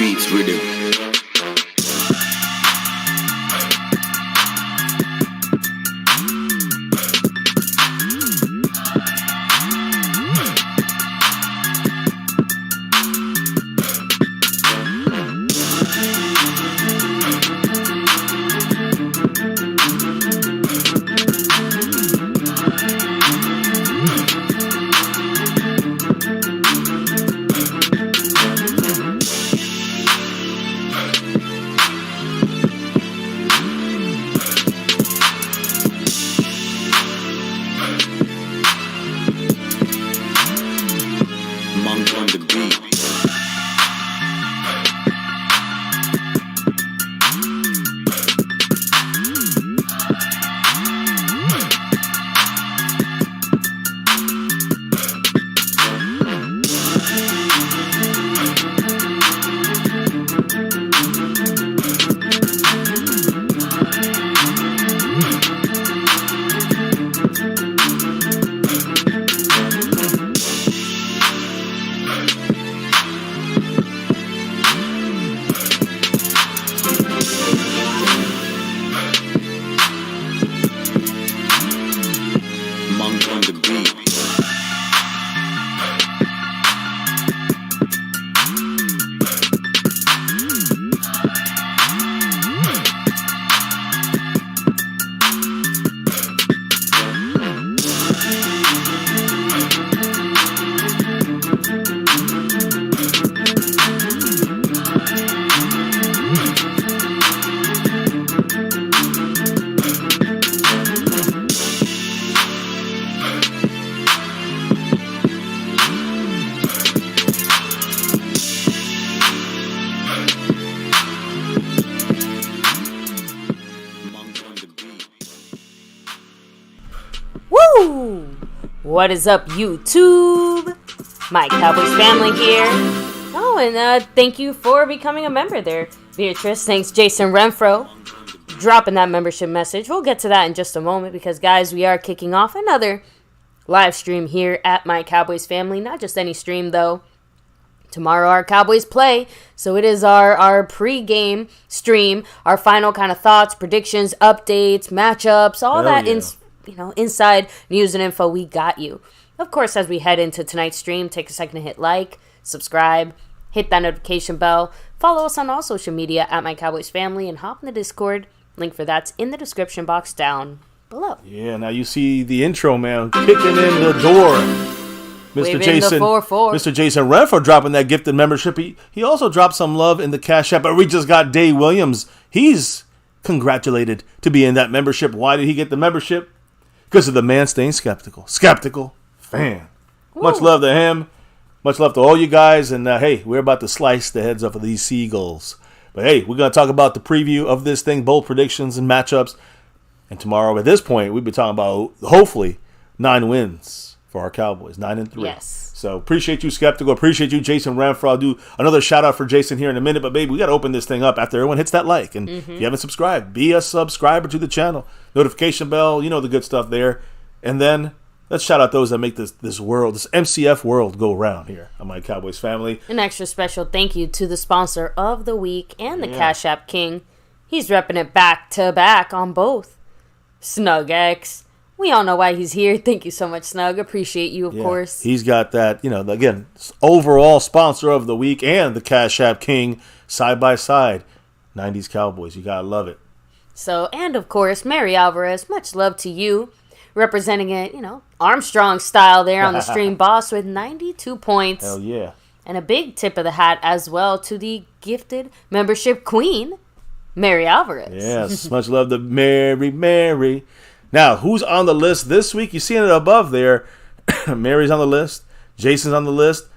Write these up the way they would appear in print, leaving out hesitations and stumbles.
beats rhythm. Monk on the beat. Monk on the beat. Woo! What is up, YouTube? My Cowboys family here. Oh, and thank you for becoming a member there, Beatrice. Thanks, Jason Renfro, dropping that membership message. We'll get to that in just a moment because, guys, we are kicking off another live stream here at My Cowboys Family. Not just any stream, though. Tomorrow our Cowboys play, so it is our pre-game stream, our final kind of thoughts, predictions, updates, matchups, all that inside news and info. We got you. Of course, as we head into tonight's stream, take a second to hit like, subscribe, hit that notification bell, follow us on all social media at My Cowboys Family, and hop in the Discord. Link for that's in the description box down below. Yeah, now you see the intro, man, kicking in the door. Mr. Jason Renfro dropping that gifted membership. He also dropped some love in the Cash App, but we just got Dave Williams. He's congratulated to be in that membership. Why did he get the membership? Because of the man staying skeptical. Skeptical fan. Woo. Much love to him. Much love to all you guys. And hey, we're about to slice the heads off of these seagulls. But hey, we're going to talk about the preview of this thing, bold predictions and matchups. And tomorrow, at this point, we'll be talking about, hopefully, 9 wins for our Cowboys, 9-3. Yes. So appreciate you, Skeptical. Appreciate you, Jason Renfro. I'll do another shout out for Jason here in a minute. But baby, we got to open this thing up after everyone hits that like. And if you haven't subscribed, be a subscriber to the channel. Notification bell, you know the good stuff there. And then let's shout out those that make this world, this MCF world go around here on My Cowboys Family. An extra special thank you to the sponsor of the week and the Cash App King. He's repping it back to back on both. SnugX. We all know why he's here. Thank you so much, Snug. Appreciate you, of course. He's got that, again, overall sponsor of the week and the Cash App King side by side. 90s Cowboys. You got to love it. So, and of course, Mary Alvarez, much love to you. Representing it, Armstrong style there on the stream boss with 92 points. Hell yeah. And a big tip of the hat as well to the gifted membership queen, Mary Alvarez. Yes, much love to Mary. Now, who's on the list this week? You see it above there. Mary's on the list. Jason's on the list.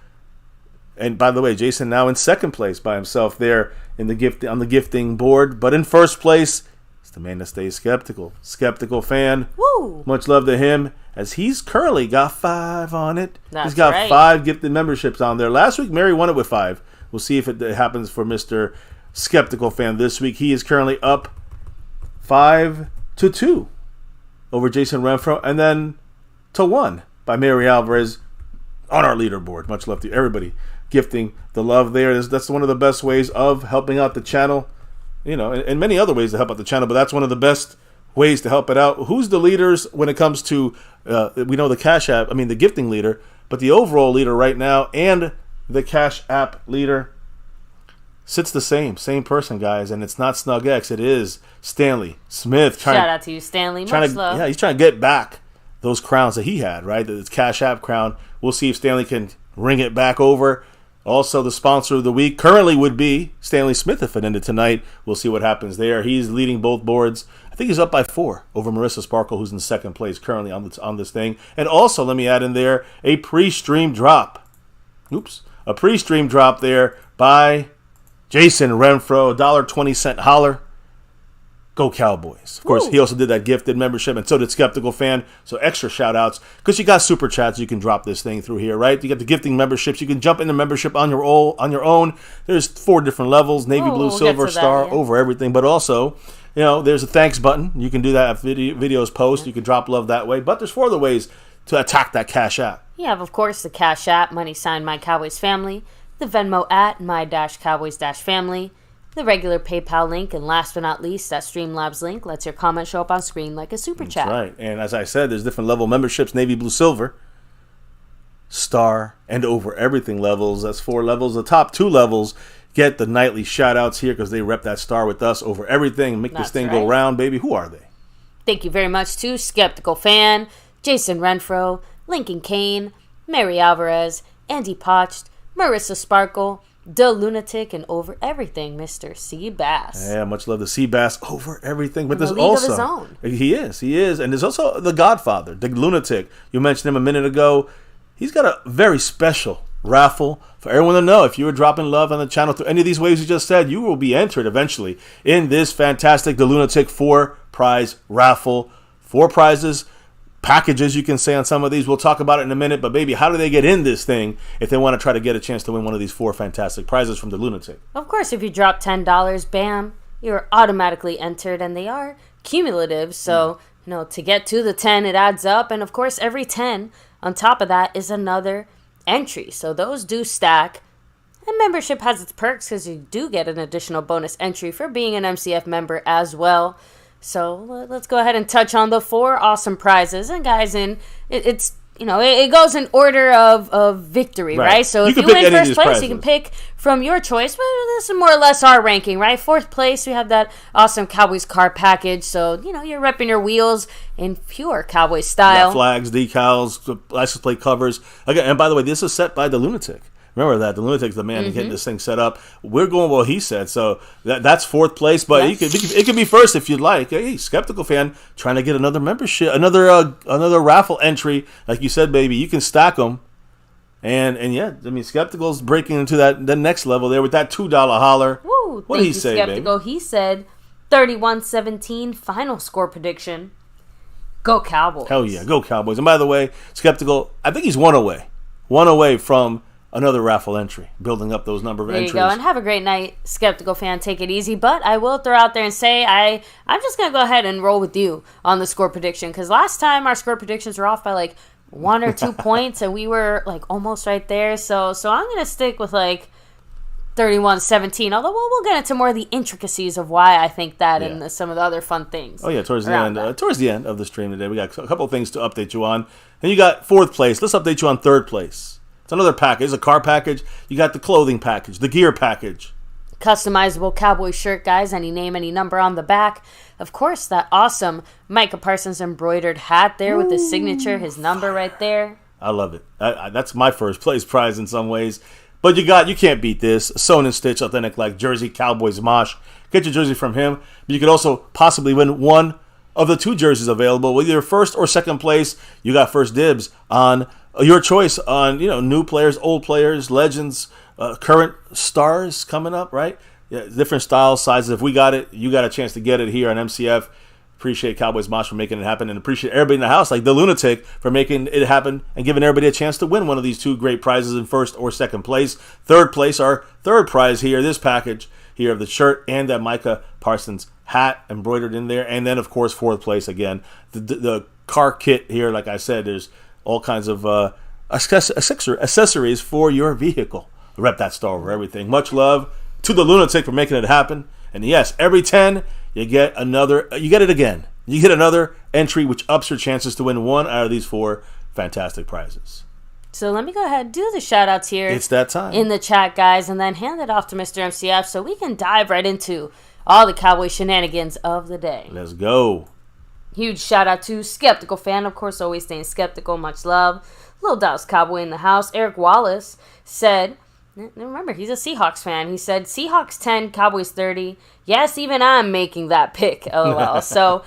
And by the way, Jason now in second place by himself there in on the gifting board. But in first place, it's the man that stays skeptical. Skeptical fan. Woo! Much love to him, as he's currently got 5 on it. That's he's got right. 5 gifted memberships on there. Last week, Mary won it with 5. We'll see if it happens for Mr. Skeptical fan this week. He is currently up 5-2 over Jason Renfro, and then to 1 by Mary Alvarez on our leaderboard. Much love to everybody gifting the love there. That's one of the best ways of helping out the channel, and many other ways to help out the channel, but that's one of the best ways to help it out. Who's the leaders when it comes to, we know the Cash App, the gifting leader, but the overall leader right now and the Cash App leader sits the same person, guys, and it's not SnugX, it is Stanley Smith. Shout out to you, Stanley. Much love. Yeah, he's trying to get back those crowns that he had, right? The Cash App crown. We'll see if Stanley can ring it back over. Also, the sponsor of the week currently would be Stanley Smith if it ended tonight. We'll see what happens there. He's leading both boards. I think he's up by 4 over Marissa Sparkle, who's in second place currently on this thing. And also, let me add in there a pre-stream drop. A pre-stream drop there by Jason Renfro, $1.20 holler. Go Cowboys. Of course, he also did that gifted membership, and so did Skeptical Fan. So extra shout-outs, because you got super chats you can drop this thing through here, right? You got the gifting memberships. You can jump into membership on your own. There's 4 different levels, navy blue, silver, star, over everything. But also, there's a thanks button. You can do that if videos post. You can drop love that way. But there's 4 other ways to attack that Cash App. You have, of course, the Cash App, money sign MyCowboysFamily, the Venmo at My-Cowboys-Family, the regular PayPal link, and last but not least, that Streamlabs link lets your comment show up on screen like a super chat. That's right. And as I said, there's different level memberships, navy blue, silver, star, and over everything levels. That's 4 levels. The top 2 levels get the nightly shout-outs here because they rep that star with us over everything and make this thing go round, baby. Who are they? Thank you very much to Skeptical Fan, Jason Renfro, Lincoln Kane, Mary Alvarez, Andy Potched, Marissa Sparkle, The Lunatic, and over everything, Mr. Seabass. Yeah, much love to Seabass over everything. But there's league also of his own. He is, and there's also the Godfather, the Lunatic. You mentioned him a minute ago. He's got a very special raffle for everyone to know. If you were dropping love on the channel through any of these ways you just said, you will be entered eventually in this fantastic The Lunatic 4-prize raffle. 4 prizes. Packages, you can say, on some of these. We'll talk about it in a minute, but baby, how do they get in this thing if they want to try to get a chance to win one of these 4 fantastic prizes from the Lunatic? Of course, if you drop $10, bam, you're automatically entered, and they are cumulative, so to get to the 10, it adds up, and of course, every 10 on top of that is another entry, so those do stack. And membership has its perks because you do get an additional bonus entry for being an MCF member as well. So let's go ahead and touch on the 4 awesome prizes. And guys, it goes in order of victory, right? So if you win first place, you can pick from your choice. But this is more or less our ranking, right? 4th place, we have that awesome Cowboys car package. So, you're repping your wheels in pure Cowboy style. Flags, decals, license plate covers. Again, and by the way, this is set by the Lunatic. Remember that. The Lunatic's the man getting this thing set up. We're going what he said. So that's 4th place, but it could be first if you'd like. Hey, Skeptical Fan trying to get another membership, another raffle entry. Like you said, baby, you can stack them. And yeah, Skeptical's breaking into the next level there with that $2 holler. Woo, what did he say, Skeptical, baby? He said 31-17 final score prediction. Go Cowboys. Hell yeah, go Cowboys. And by the way, Skeptical, I think he's one away from another raffle entry, building up those number of entries. There you go, and have a great night, Skeptical Fan. Take it easy, but I will throw out there and say I'm just going to go ahead and roll with you on the score prediction, because last time our score predictions were off by like 1 or 2 points, and we were like almost right there, so I'm going to stick with like 31-17, although we'll get into more of the intricacies of why I think that and some of the other fun things. Oh yeah, towards the end of the stream today, we got a couple of things to update you on. And you got 4th place. Let's update you on 3rd place. It's another package. It's a car package. You got the clothing package, the gear package. Customizable Cowboy shirt, guys. Any name, any number on the back. Of course, that awesome Micah Parsons embroidered hat there with his signature, his number right there. I love it. That's my 1st place prize in some ways. But you can't beat this. Sewn and stitch, authentic like jersey, Cowboys Mosh. Get your jersey from him. But you could also possibly win one of the 2 jerseys available. With either 1st or 2nd place, you got first dibs on your choice on new players, old players, legends, current stars coming up, right? Yeah, different styles, sizes. If we got it, you got a chance to get it here on MCF. Appreciate Cowboys Mosh for making it happen, and appreciate everybody in the house, like the Lunatic, for making it happen and giving everybody a chance to win one of these 2 great prizes in 1st or 2nd place. 3rd place, our 3rd prize here, this package here of the shirt and that Micah Parsons hat embroidered in there, and then of course 4th place again, the car kit here. Like I said, there's all kinds of accessories for your vehicle. rep that star over everything. Much love to the lunatic for making it happen. And yes, every 10, you get it again. You get another entry, which ups your chances to win one out of these 4 fantastic prizes. So let me go ahead and do the shout-outs here. It's that time. In the chat, guys, and then hand it off to Mr. MCF so we can dive right into all the Cowboy shenanigans of the day. Let's go. Huge shout-out to Skeptical Fan, of course, always staying skeptical. Much love. Little Dallas Cowboy in the house. Eric Wallace said, remember, he's a Seahawks fan. He said, Seahawks 10, Cowboys 30. Yes, even I'm making that pick, LOL. So,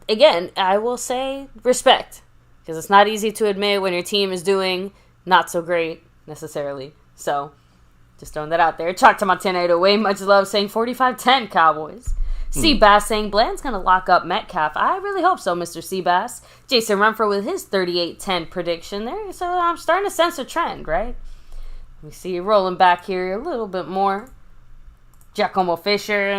again, I will say respect. Because it's not easy to admit when your team is doing not so great, necessarily. So, just throwing that out there. Chalk to Montana 808. Much love, saying 45-10 Cowboys. Seabass saying Bland's going to lock up Metcalf. I really hope so, Mr. Seabass. Jason Renfro with his 38-10 prediction there. So I'm starting to sense a trend, right? Let me see you rolling back here a little bit more. Giacomo Fisher,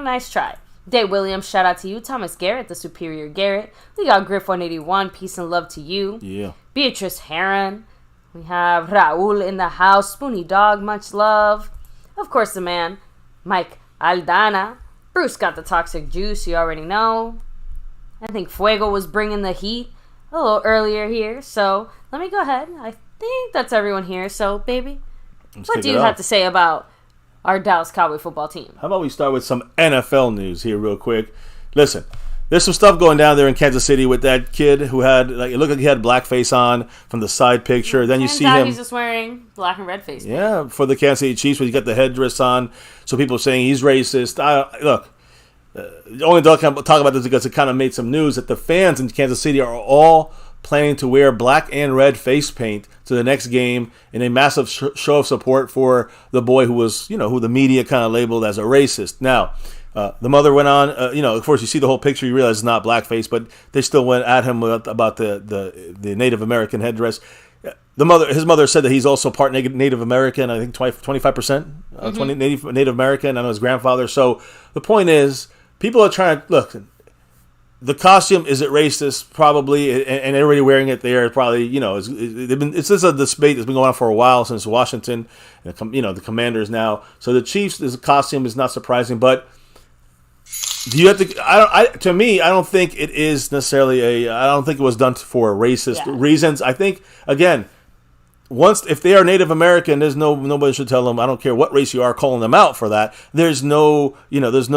nice try. Dave Williams, shout out to you. Thomas Garrett, the superior Garrett. We got Griff 181, peace and love to you. Yeah. Beatrice Heron. We have Raul in the house. Spoony Dog, much love. Of course, the man, Mike Aldana. Bruce got the toxic juice, you already know. I think Fuego was bringing the heat a little earlier here. So, let me go ahead. I think that's everyone here. So, baby, what do you have to say about our Dallas Cowboy football team? How about we start with some NFL news here real quick. Listen, there's some stuff going down there in Kansas City with that kid who had, it looked like he had blackface on from the side picture. Then you see him. He's just wearing black and red face. Yeah, for the Kansas City Chiefs, when you got the headdress on. So people are saying he's racist. The only dog can talk about this because it kind of made some news that the fans in Kansas City are all planning to wear black and red face paint to the next game in a massive show of support for the boy who was, who the media kind of labeled as a racist. Now, the mother went on, of course, you see the whole picture, you realize it's not blackface, but they still went at him about the Native American headdress. His mother said that he's also part Native American, I think 25%, Native American, I know his grandfather. So the point is, people are trying to, look, the costume, is it racist? Probably, and everybody wearing it there probably, it's just a debate that's been going on for a while since Washington, the Commanders now. So the Chiefs' costume is not surprising, but do you have to? To me, I don't think it is necessarily I don't think it was done for racist reasons. I think, again, if they are Native American, nobody should tell them, I don't care what race you are, calling them out for that. There's no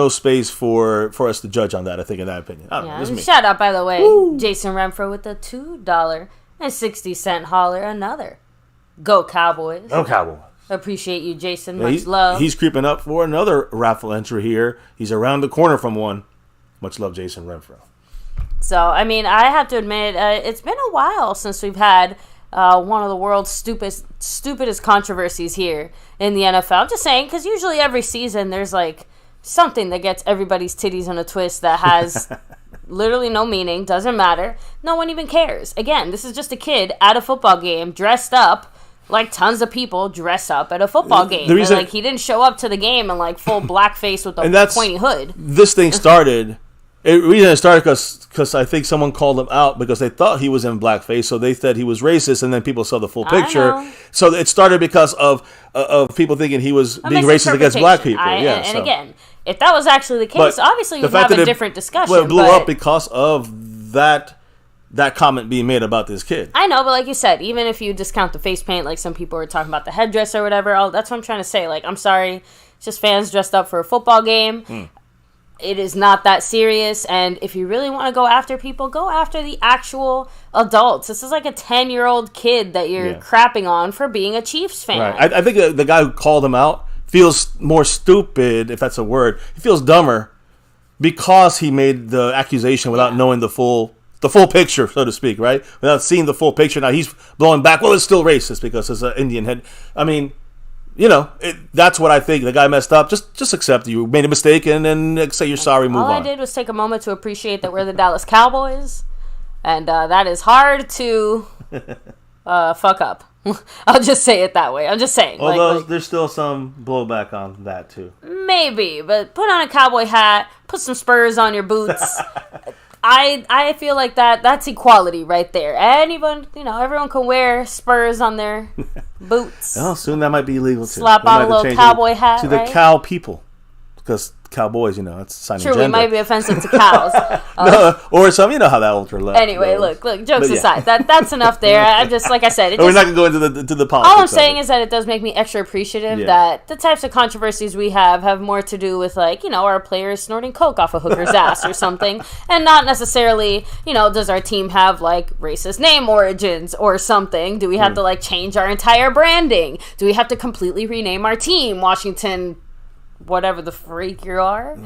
space for us to judge on that, I think, in that opinion. I don't know. Shout out, by the way, Woo! Jason Renfro with the $2.60 holler, another. Go Cowboys. Go Cowboys. Appreciate you, Jason. Much love. He's creeping up for another raffle entry here. He's around the corner from one. Much love, Jason Renfro. So, I have to admit, it's been a while since we've had one of the world's stupidest controversies here in the NFL. I'm just saying, because usually every season there's something that gets everybody's titties in a twist that has literally no meaning, doesn't matter. No one even cares. Again, this is just a kid at a football game dressed up like tons of people dress up at a football game. And, he didn't show up to the game in full blackface with a pointy hood. This thing started. The reason it started because I think someone called him out because they thought he was in blackface, so they said he was racist, and then people saw the full picture. So it started because of people thinking he was being racist against black people. Again, if that was actually the case, obviously you'd have a different discussion. Well, it blew up because of that comment being made about this kid. I know, but like you said, even if you discount the face paint, like some people were talking about the headdress or whatever, that's what I'm trying to say. I'm sorry, it's just fans dressed up for a football game. It is not that serious, and if you really want to go after people, go after the actual adults. This is like a 10-year-old kid that you're crapping on for being a Chiefs fan. Right. I think the guy who called him out feels more stupid, if that's a word. He feels dumber because he made the accusation without knowing the full picture, so to speak, right? Without seeing the full picture. Now he's blowing back, well, it's still racist because it's an Indian head. That's what I think. The guy messed up. Just accept you made a mistake and then say you're sorry, move on. All I did was take a moment to appreciate that we're the Dallas Cowboys, and that is hard to fuck up. I'll just say it that way. I'm just saying. Although there's still some blowback on that, too. Maybe, but put on a cowboy hat, put some spurs on your boots. I feel like that's equality right there. Everyone can wear spurs on their boots. Oh, soon that might be illegal too. Slap on a little cowboy hat, to the cow people, because cowboys, it's signing gender. We might be offensive to cows. No, or some, how that ultra left. Anyway, look, jokes aside, that's enough there. I'm just, like I said, we're not gonna go into the politics. All I'm saying is that it does make me extra appreciative that the types of controversies we have more to do with, our players snorting coke off a hooker's ass or something, and not necessarily, does our team have racist name origins or something? Do we have to change our entire branding? Do we have to completely rename our team, Washington? Whatever the freak you are.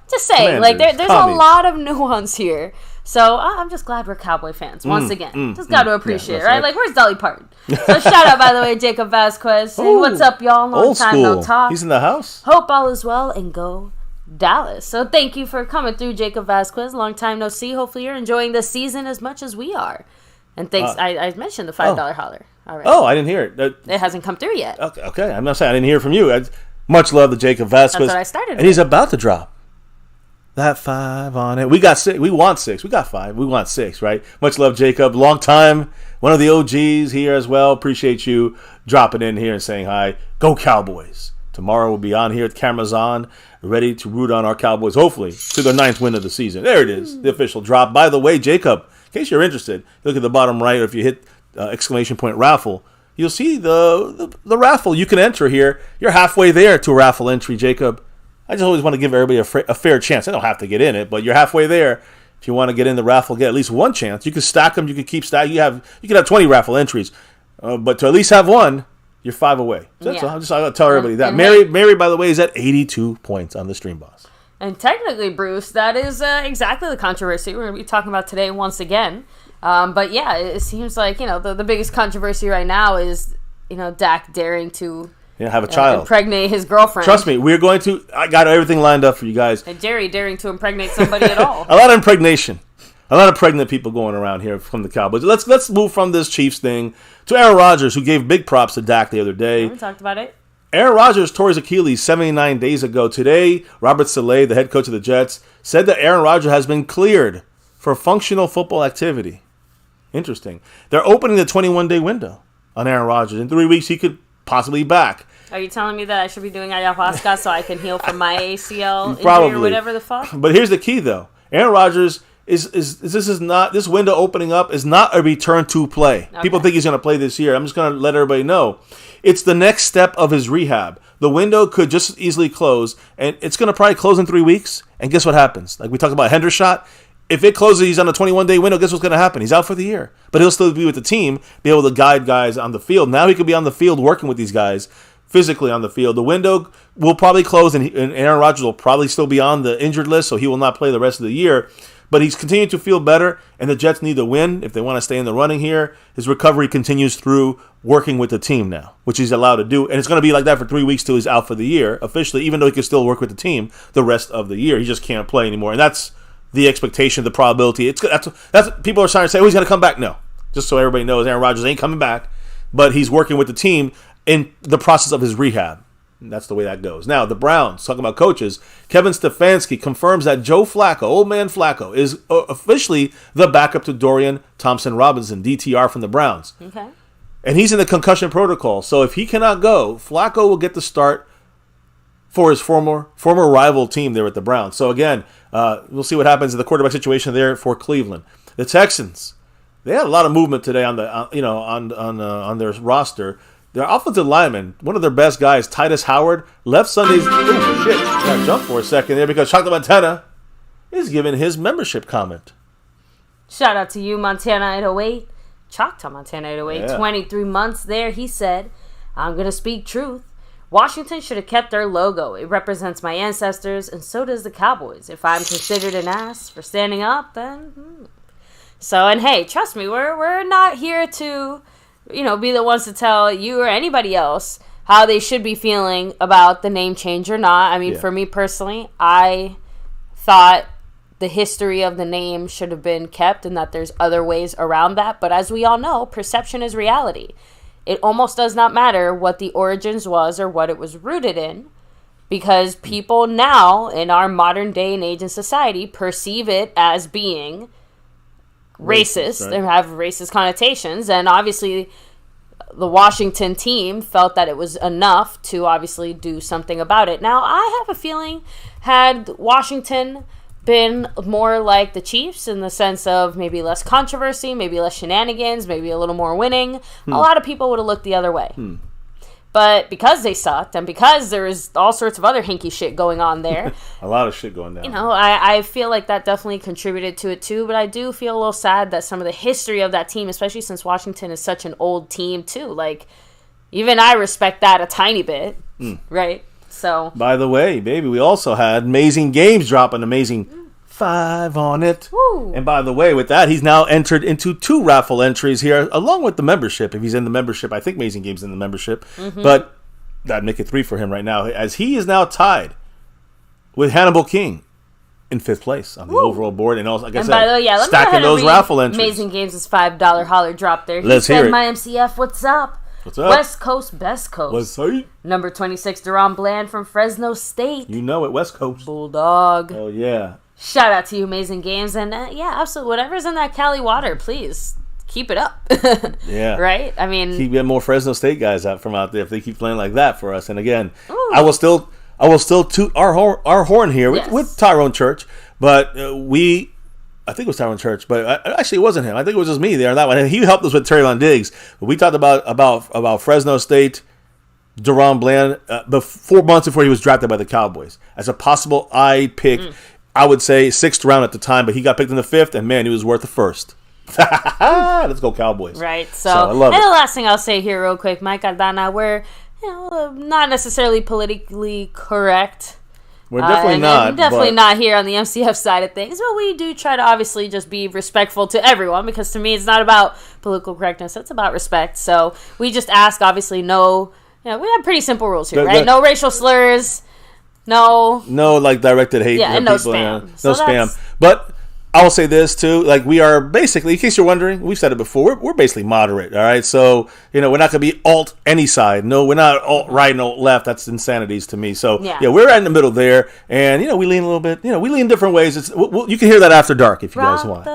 Just saying, there's a lot of nuance here. So I'm just glad we're Cowboy fans once again. Just got to appreciate it, right? Where's Dolly Parton? So shout out, by the way, Jacob Vasquez saying, "What's up, y'all? Long time no talk. He's in the house. Hope all is well and go Dallas." So thank you for coming through, Jacob Vasquez. Long time no see. Hopefully you're enjoying this season as much as we are. And thanks. I mentioned the $5 holler already. Oh, I didn't hear it. It hasn't come through yet. Okay. I'm not saying I didn't hear from you. Much love to Jacob Vasquez. That's what I started with. And he's about to drop that 5 on it. We got 6. We want 6. We got 5. We want 6, right? Much love, Jacob. Long time. One of the OGs here as well. Appreciate you dropping in here and saying hi. Go Cowboys. Tomorrow we'll be on here. Cameras on. Ready to root on our Cowboys, hopefully, to their 9th win of the season. There it is. The official drop. By the way, Jacob, in case you're interested, look at the bottom right, or if you hit exclamation point raffle, you'll see the raffle you can enter here. You're halfway there to a raffle entry, Jacob. I just always want to give everybody a fair chance. They don't have to get in it, but you're halfway there. If you want to get in the raffle, get at least one chance. You can stack them. You can keep stacking. You can have 20 raffle entries, but to at least have one, you're 5 away. So that's all. I gotta tell everybody that. Mary, by the way, is at 82 points on the Stream Boss. And technically, Bruce, that is exactly the controversy we're going to be talking about today once again. But yeah, it seems like, the biggest controversy right now is, Dak daring to have a child. Impregnate his girlfriend. Trust me, I got everything lined up for you guys. And Jerry daring to impregnate somebody at all. A lot of impregnation. A lot of pregnant people going around here from the Cowboys. Let's move from this Chiefs thing to Aaron Rodgers, who gave big props to Dak the other day. We talked about it. Aaron Rodgers tore his Achilles 79 days ago. Today, Robert Saleh, the head coach of the Jets, said that Aaron Rodgers has been cleared for functional football activity. Interesting. They're opening the 21-day window on Aaron Rodgers. In 3 weeks, he could possibly be back. Are you telling me that I should be doing ayahuasca so I can heal from my ACL injury or whatever the fuck? But here's the key, though. Aaron Rodgers this window opening up is not a return to play. Okay. People think he's going to play this year. I'm just going to let everybody know. It's the next step of his rehab. The window could just as easily close, and it's going to probably close in 3 weeks. And guess what happens? Like we talked about Hendershot. If it closes, he's on a 21-day window. Guess what's going to happen? He's out for the year. But he'll still be with the team, be able to guide guys on the field. Now he could be on the field working with these guys, physically on the field. The window will probably close, and Aaron Rodgers will probably still be on the injured list, so he will not play the rest of the year. But he's continuing to feel better, and the Jets need to win if they want to stay in the running here. His recovery continues through working with the team now, which he's allowed to do. And it's going to be like that for 3 weeks till he's out for the year, officially, even though he can still work with the team the rest of the year. He just can't play anymore. And that's the expectation, the probability. That's people are trying to say, he's going to come back. No. Just so everybody knows, Aaron Rodgers ain't coming back, but he's working with the team in the process of his rehab. And that's the way that goes. Now, the Browns, talking about coaches, Kevin Stefanski confirms that Joe Flacco, old man Flacco, is officially the backup to Dorian Thompson-Robinson, DTR from the Browns. Okay. And he's in the concussion protocol. So if he cannot go, Flacco will get the start for his former rival team there at the Browns. So again, we'll see what happens in the quarterback situation there for Cleveland. The Texans, they had a lot of movement today on their roster. Their offensive lineman, one of their best guys, Titus Howard, left Sunday's... Oh, shit. Got to jump for a second there because Chocolate Montana is giving his membership comment. Shout out to you, Montana 808. Choctaw Montana 808. Yeah. 23 months there. He said, I'm going to speak truth. Washington should have kept their logo. It represents my ancestors, and so does the Cowboys. If I'm considered an ass for standing up, then... So, and hey, trust me, we're not here to... be the ones to tell you or anybody else how they should be feeling about the name change or not. I mean, For me personally, I thought the history of the name should have been kept and that there's other ways around that. But as we all know, perception is reality. It almost does not matter what the origins was or what it was rooted in, because people now in our modern day and age in society perceive it as being racist, right? And have racist connotations, and obviously the Washington team felt that it was enough to obviously do something about it. Now, I have a feeling had Washington been more like the Chiefs in the sense of maybe less controversy, maybe less shenanigans, maybe a little more winning, a lot of people would have looked the other way. But because they sucked and because there was all sorts of other hinky shit going on there. A lot of shit going down. You know, I feel like that definitely contributed to it too. But I do feel a little sad that some of the history of that team, especially since Washington is such an old team too. Like, even I respect that a tiny bit. Right? So. By the way, baby, we also had Amazing Games drop an amazing 5 on it. Woo. And by the way, with that, he's now entered into 2 raffle entries here, along with the membership. If he's in the membership, I think Amazing Games in the membership. But that'd make it 3 for him right now, as he is now tied with Hannibal King in 5th place on the overall board. And also, like I said, by the way, let me stacking those raffle entries. Amazing Games' $5 holler drop there. Let's hear it. My MCF, what's up? What's up? West Coast, Best Coast. What's up? Number 26, Deron Bland from Fresno State. You know it, West Coast. Bulldog. Oh, yeah. Shout out to you, Amazing Games. And yeah, absolutely. Whatever's in that Cali water, please keep it up. Yeah. Right? I mean. Keep getting more Fresno State guys out from out there if they keep playing like that for us. And again, I will still toot our horn here with Tyrone Church. But I think it was Tyrone Church, but actually it wasn't him. I think it was just me there on that one. And he helped us with Terry Diggs. But we talked about Fresno State, Deron Bland, 4 months before he was drafted by the Cowboys as a possible pick. I would say 6th round at the time, but he got picked in the 5th, and man, he was worth the 1st. Let's go Cowboys. Right. So I love and it. the last thing I'll say here real quick, Mike Aldana, we're not necessarily politically correct. We're definitely not. Definitely not here on the MCF side of things, but we do try to obviously just be respectful to everyone, because to me it's not about political correctness, it's about respect. So we just ask, obviously, we have pretty simple rules here, right? No racial slurs. No, like directed hate. Yeah, and no people, spam. No spam. But I will say this too: like, we are basically, in case you're wondering, we've said it before. We're basically moderate. All right, so we're not going to be alt any side. No, we're not alt right and alt left. That's insanities to me. So we're right in the middle there, and we lean a little bit. We lean different ways. You can hear that after dark if you guys want.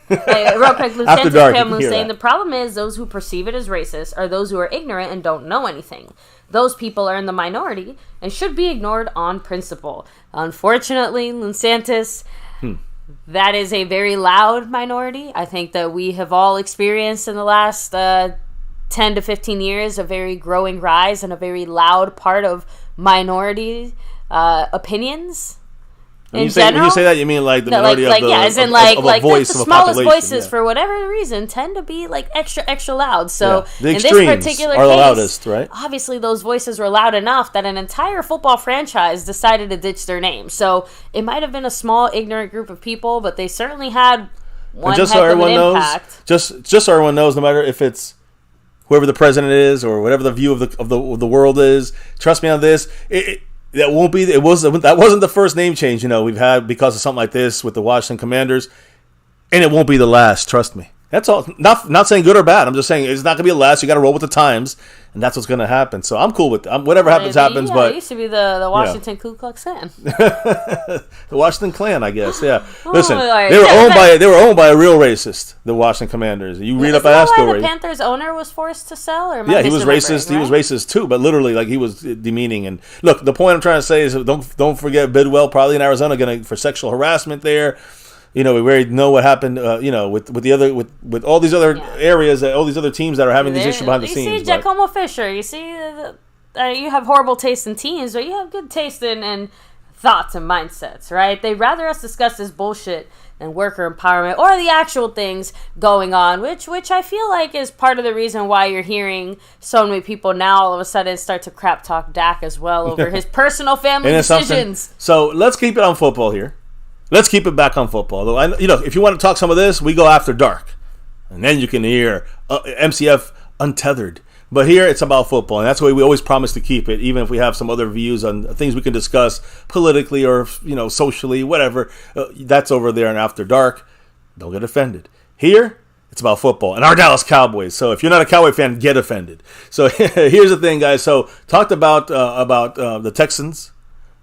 Hey, real quick, After dark, saying the problem is those who perceive it as racist are those who are ignorant and don't know anything. Those people are in the minority and should be ignored on principle. Unfortunately, Lusantis, that is a very loud minority. I think that we have all experienced in the last 10 to 15 years a very growing rise and a very loud part of minority opinions. When you say that, you mean like the minority of a voice, the smallest voices for whatever reason tend to be like extra loud. So the in this particular are case, the loudest, right? Obviously those voices were loud enough that an entire football franchise decided to ditch their name. So it might have been a small ignorant group of people, but they certainly had one heck of an impact. Just so everyone knows, no matter if it's whoever the president is or whatever the view of the world is, trust me on this. That wasn't the first name change we've had because of something like this with the Washington Commanders, and it won't be the last. Trust me. That's all. Not saying good or bad. I'm just saying it's not gonna be the last. You got to roll with the times, and that's what's gonna happen. So I'm cool with it. Whatever happens. But it used to be the Washington Ku Klux Klan, the Washington Klan, I guess. Yeah. Oh, Listen, right. they were owned by a real racist. The Washington Commanders. You read up that story. The Panthers owner was forced to sell, or he was racist. Right? He was racist too, but literally, like, he was demeaning. And look, the point I'm trying to say is, don't forget Bidwell, probably in Arizona, for sexual harassment there. We already know what happened. With all these other areas, all these other teams that are having these issues behind the scenes. You see Giacomo Fisher. You see, you have horrible taste in teams, but you have good taste in thoughts and mindsets, right? They'd rather us discuss this bullshit than worker empowerment or the actual things going on, which I feel like is part of the reason why you're hearing so many people now all of a sudden start to crap talk Dak as well over his personal family decisions. So let's keep it on football here. Let's keep it back on football. Though, if you want to talk some of this, we go after dark. And then you can hear MCF untethered. But here, it's about football. And that's the way we always promise to keep it, even if we have some other views on things we can discuss politically or, socially, whatever. That's over there and after dark. Don't get offended. Here, it's about football and our Dallas Cowboys. So if you're not a Cowboy fan, get offended. So here's the thing, guys. So talked about the Texans.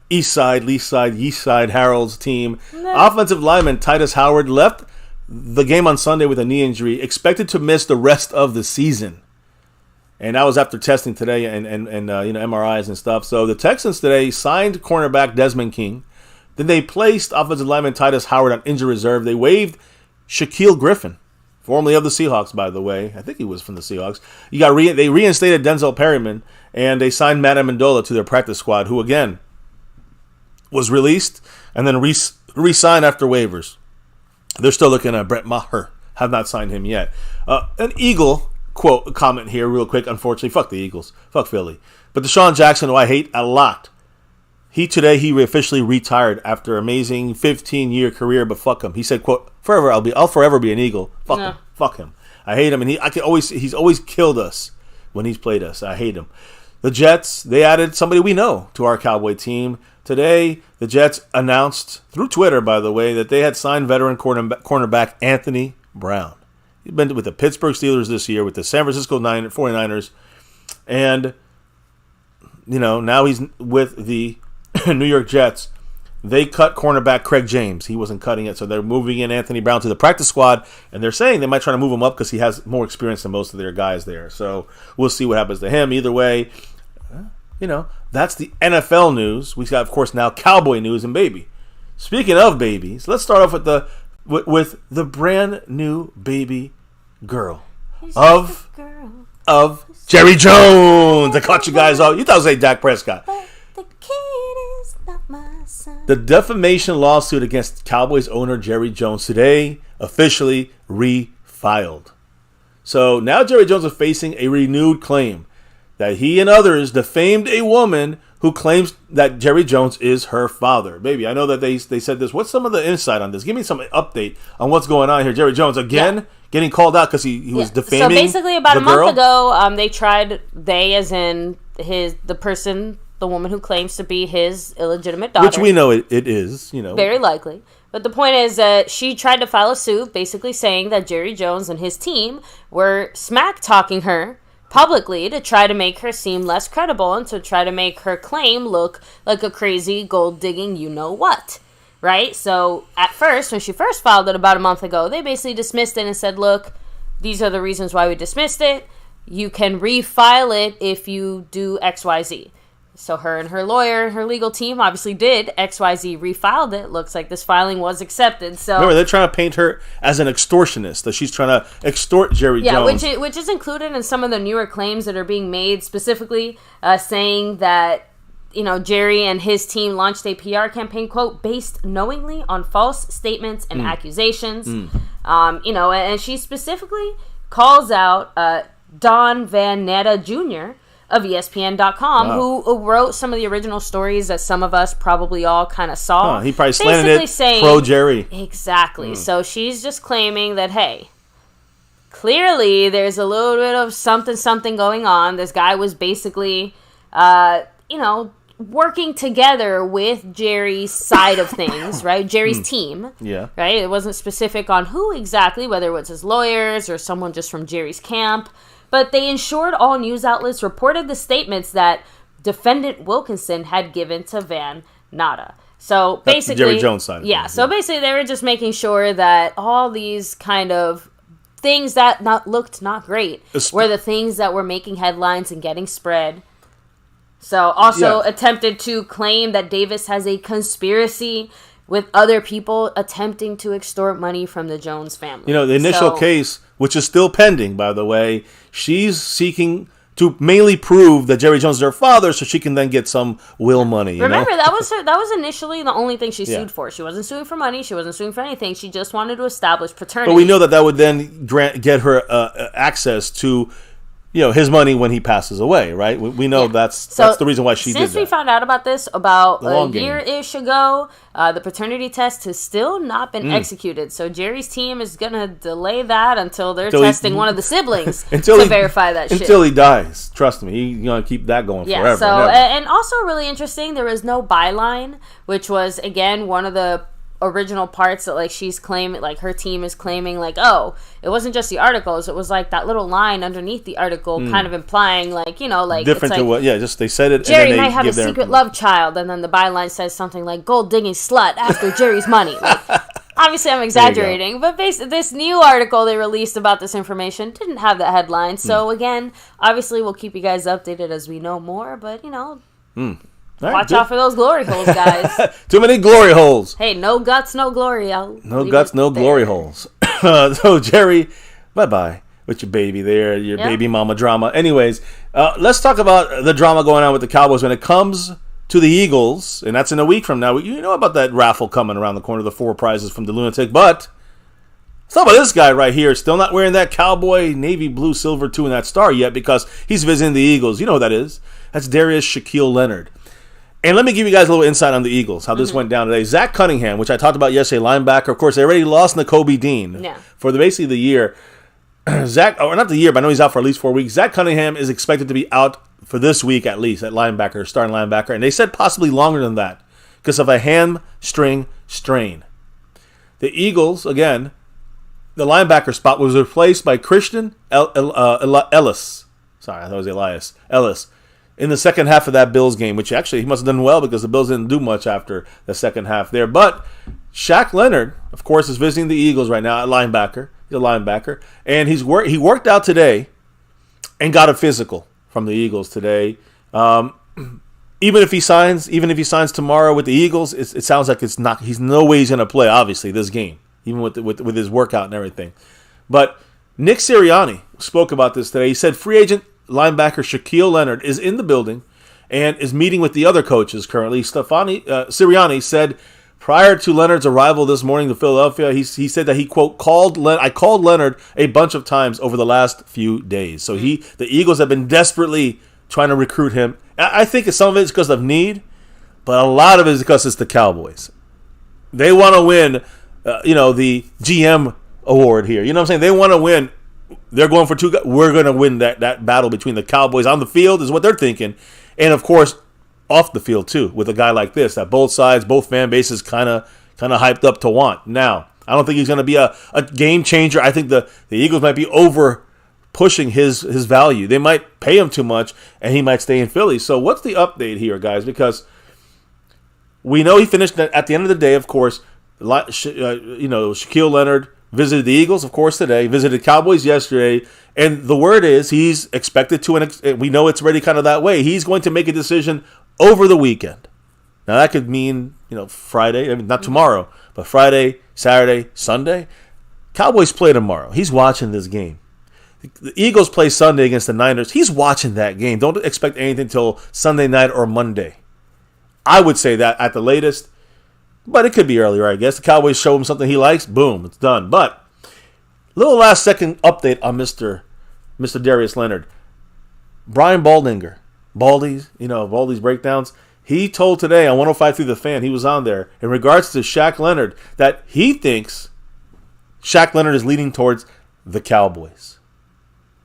East Side, Least Side, East Side, Harold's team. Offensive lineman Titus Howard left the game on Sunday with a knee injury, expected to miss the rest of the season. And that was after testing today and MRIs and stuff. So the Texans today signed cornerback Desmond King. Then they placed offensive lineman Titus Howard on injury reserve. They waived Shaquille Griffin, formerly of the Seahawks, by the way. I think he was from the Seahawks. They reinstated Denzel Perryman, and they signed Matt Amendola to their practice squad, who, again, was released and then re-signed after waivers. They're still looking at Brett Maher. Have not signed him yet. An Eagle comment here real quick. Unfortunately, fuck the Eagles. Fuck Philly. But Deshaun Jackson, who I hate a lot, he officially retired after amazing 15-year career, but fuck him. He said, quote, I'll forever be an Eagle. Fuck him. Fuck him. I hate him, and he's always killed us when he's played us. I hate him. The Jets, they added somebody we know to our Cowboy team. Today, the Jets announced, through Twitter, by the way, that they had signed veteran cornerback Anthony Brown. He's been with the Pittsburgh Steelers this year, with the San Francisco 49ers, and, now he's with the New York Jets. They cut cornerback Craig James. He wasn't cutting it, so they're moving in Anthony Brown to the practice squad, and they're saying they might try to move him up because he has more experience than most of their guys there. So we'll see what happens to him. Either way, that's the NFL news. We got, of course, now Cowboy news and baby. Speaking of babies, let's start off with the brand new baby girl of Jerry Jones. I caught you guys off. You thought it was Dak Prescott. The defamation lawsuit against Cowboys owner Jerry Jones today officially refiled. So now Jerry Jones is facing a renewed claim that he and others defamed a woman who claims that Jerry Jones is her father. Baby, I know that they said this. What's some of the insight on this? Give me some update on what's going on here. Jerry Jones, again, getting called out because he was defaming the girl. So basically about a month ago, they as in the woman who claims to be his illegitimate daughter. Which we know it is, Very likely. But the point is that she tried to file a suit basically saying that Jerry Jones and his team were smack-talking her publicly to try to make her seem less credible and to try to make her claim look like a crazy gold-digging you-know-what. Right? So at first, when she first filed it about a month ago, they basically dismissed it and said, look, these are the reasons why we dismissed it. You can refile it if you do XYZ. So her and her lawyer and her legal team obviously did XYZ, refiled it. Looks like this filing was accepted. So remember, they're trying to paint her as an extortionist, that she's trying to extort Jerry Jones. Yeah, which is included in some of the newer claims that are being made, specifically saying that, Jerry and his team launched a PR campaign, quote, based knowingly on false statements and accusations. And she specifically calls out Don Van Natta Jr., of ESPN.com, who wrote some of the original stories that some of us probably all kind of saw. He probably slanted it pro Jerry. Exactly. So she's just claiming that, hey, clearly there's a little bit of something going on. This guy was basically, working together with Jerry's side of things, right? Jerry's team. Yeah. Right? It wasn't specific on who exactly, whether it was his lawyers or someone just from Jerry's camp. But they ensured all news outlets reported the statements that defendant Wilkinson had given to Van Natta. So basically, that's the Jerry Jones side. Yeah. So basically, they were just making sure that all these kind of things that looked not great were the things that were making headlines and getting spread. So also attempted to claim that Davis has a conspiracy with other people attempting to extort money from the Jones family. The initial case, which is still pending, by the way, she's seeking to mainly prove that Jerry Jones is her father so she can then get some will money. Remember, that was initially the only thing she sued for. She wasn't suing for money. She wasn't suing for anything. She just wanted to establish paternity. But we know that would then get her access to his money when he passes away, right? We know that's the reason why she did that. Since we found out about this about a year-ish ago, the paternity test has still not been executed. So Jerry's team is going to delay that until they're testing one of the siblings to verify that shit. Until he dies. Trust me. He's going to keep that going forever. So, and also really interesting, there was no byline, which was, again, one of the original parts that she's claiming, her team is claiming, it wasn't just the articles, it was that little line underneath the article kind of implying different to what just they said it. Jerry might have a secret love child, and then the byline says something like gold digging slut after Jerry's money. Obviously, I'm exaggerating, but this new article they released about this information didn't have that headline. So again, obviously, we'll keep you guys updated as we know more. But watch out for those glory holes, guys. Too many glory holes. Hey, no guts, no glory. No guts, no glory holes. So Jerry, bye with your baby there, your baby mama drama. Anyways, let's talk about the drama going on with the Cowboys when it comes to the Eagles, and that's in a week from now. You know about that raffle coming around the corner, the 4 prizes from the Lunatic, but let's talk about this guy right here, still not wearing that Cowboy navy blue silver 2 in that star yet because he's visiting the Eagles. You know who that is. That's Darius Shaquille Leonard. And let me give you guys a little insight on the Eagles, how this went down today. Zach Cunningham, which I talked about yesterday, linebacker. Of course, they already lost Nakobe Dean for basically the year. Not the year, but I know he's out for at least 4 weeks. Zach Cunningham is expected to be out for this week at least at linebacker, starting linebacker. And they said possibly longer than that because of a hamstring strain. The Eagles, again, the linebacker spot was replaced by Christian Ellis. Sorry, I thought it was Elias. Ellis. In the second half of that Bills game, which actually he must have done well because the Bills didn't do much after the second half there. But Shaq Leonard, of course, is visiting the Eagles right now at linebacker. He's a linebacker. And he worked out today and got a physical from the Eagles today. Even if he signs tomorrow with the Eagles, it sounds like he's no way he's going to play, obviously, this game, even with his workout and everything. But Nick Sirianni spoke about this today. He said free agent linebacker Shaquille Leonard is in the building and is meeting with the other coaches currently. Sirianni said prior to Leonard's arrival this morning to Philadelphia, he said that he, quote, I called Leonard a bunch of times over the last few days. So the Eagles have been desperately trying to recruit him. I think some of it is because of need, but a lot of it is because it's the Cowboys. They want to win, the GM award here. You know what I'm saying? They want to win. They're going for 2 guys. We're going to win that battle between the Cowboys on the field is what they're thinking. And, of course, off the field, too, with a guy like this that both sides, both fan bases kind of hyped up to want. Now, I don't think he's going to be a game changer. I think the Eagles might be over pushing his value. They might pay him too much, and he might stay in Philly. So what's the update here, guys? Because we know he finished at the end of the day, of course, Shaquille Leonard visited the Eagles, of course, today. Visited Cowboys yesterday. And the word is he's expected to, and we know it's already kind of that way, he's going to make a decision over the weekend. Now, that could mean, Friday. I mean, not tomorrow, but Friday, Saturday, Sunday. Cowboys play tomorrow. He's watching this game. The Eagles play Sunday against the Niners. He's watching that game. Don't expect anything until Sunday night or Monday. I would say that at the latest. But it could be earlier, I guess. The Cowboys show him something he likes. Boom, it's done. But little last second update on Mr. Darius Leonard. Brian Baldinger, Baldy's breakdowns. He told today on 105 Through the Fan, he was on there, in regards to Shaq Leonard, that he thinks Shaq Leonard is leaning towards the Cowboys.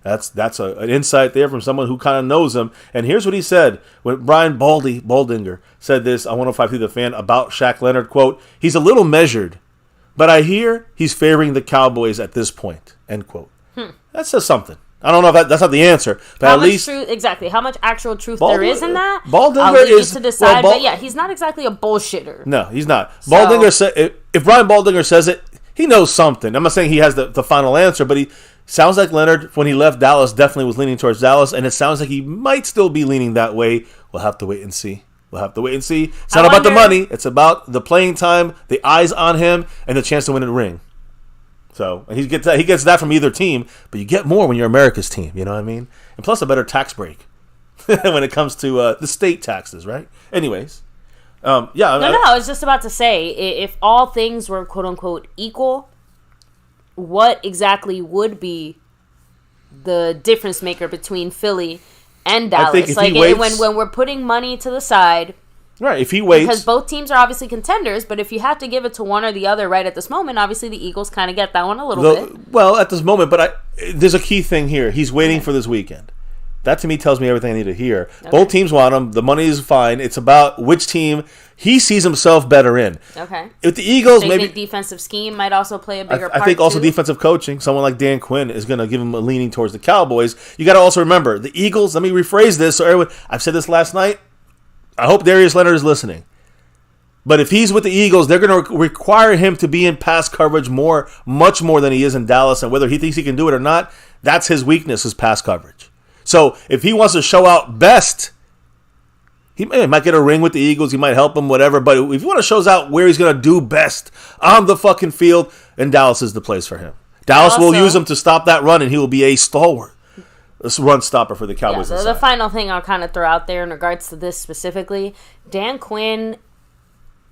That's an insight there from someone who kind of knows him. And here's what he said when Brian Baldinger said this on 105 Through the Fan about Shaq Leonard, quote, he's a little measured, but I hear he's favoring the Cowboys at this point, end quote. That says something. I don't know if that's not the answer, but how at least exactly how much actual truth there is in that. Baldinger I'll leave you to decide, but yeah, he's not exactly a bullshitter. No, he's not. Baldinger said if Brian Baldinger says it, he knows something. I'm not saying he has the final answer, but he sounds like Leonard, when he left Dallas, definitely was leaning towards Dallas, and it sounds like he might still be leaning that way. We'll have to wait and see. It's not about the money. It's about the playing time, the eyes on him, and the chance to win a ring. So, and he gets that from either team, but you get more when you're America's team, you know what I mean? And plus a better tax break when it comes to the state taxes, right? Anyways. I was just about to say, if all things were quote-unquote equal, what exactly would be the difference maker between Philly and Dallas? I think if he waits, when we're putting money to the side, right? If he waits, because both teams are obviously contenders, but if you have to give it to one or the other right at this moment, obviously the Eagles kind of get that one a little bit. Well, at this moment, but there's a key thing here. He's waiting for this weekend. That to me tells me everything I need to hear. Okay. Both teams want him. The money is fine. It's about which team he sees himself better in. Okay. If the Eagles, so maybe defensive scheme might also play a bigger part. I think also defensive coaching. Someone like Dan Quinn is going to give him a leaning towards the Cowboys. You got to also remember the Eagles. Let me rephrase this. So everyone, I've said this last night. I hope Darius Leonard is listening. But if he's with the Eagles, they're going to require him to be in pass coverage much more than he is in Dallas. And whether he thinks he can do it or not, that's his weakness, is pass coverage. So if he wants to show out best, he might get a ring with the Eagles. He might help them, whatever. But if he want to show out where he's going to do best on the fucking field, then Dallas is the place for him. Dallas will use him to stop that run, and he will be a stalwart run stopper for the Cowboys. Yeah, the final thing I'll kind of throw out there in regards to this specifically, Dan Quinn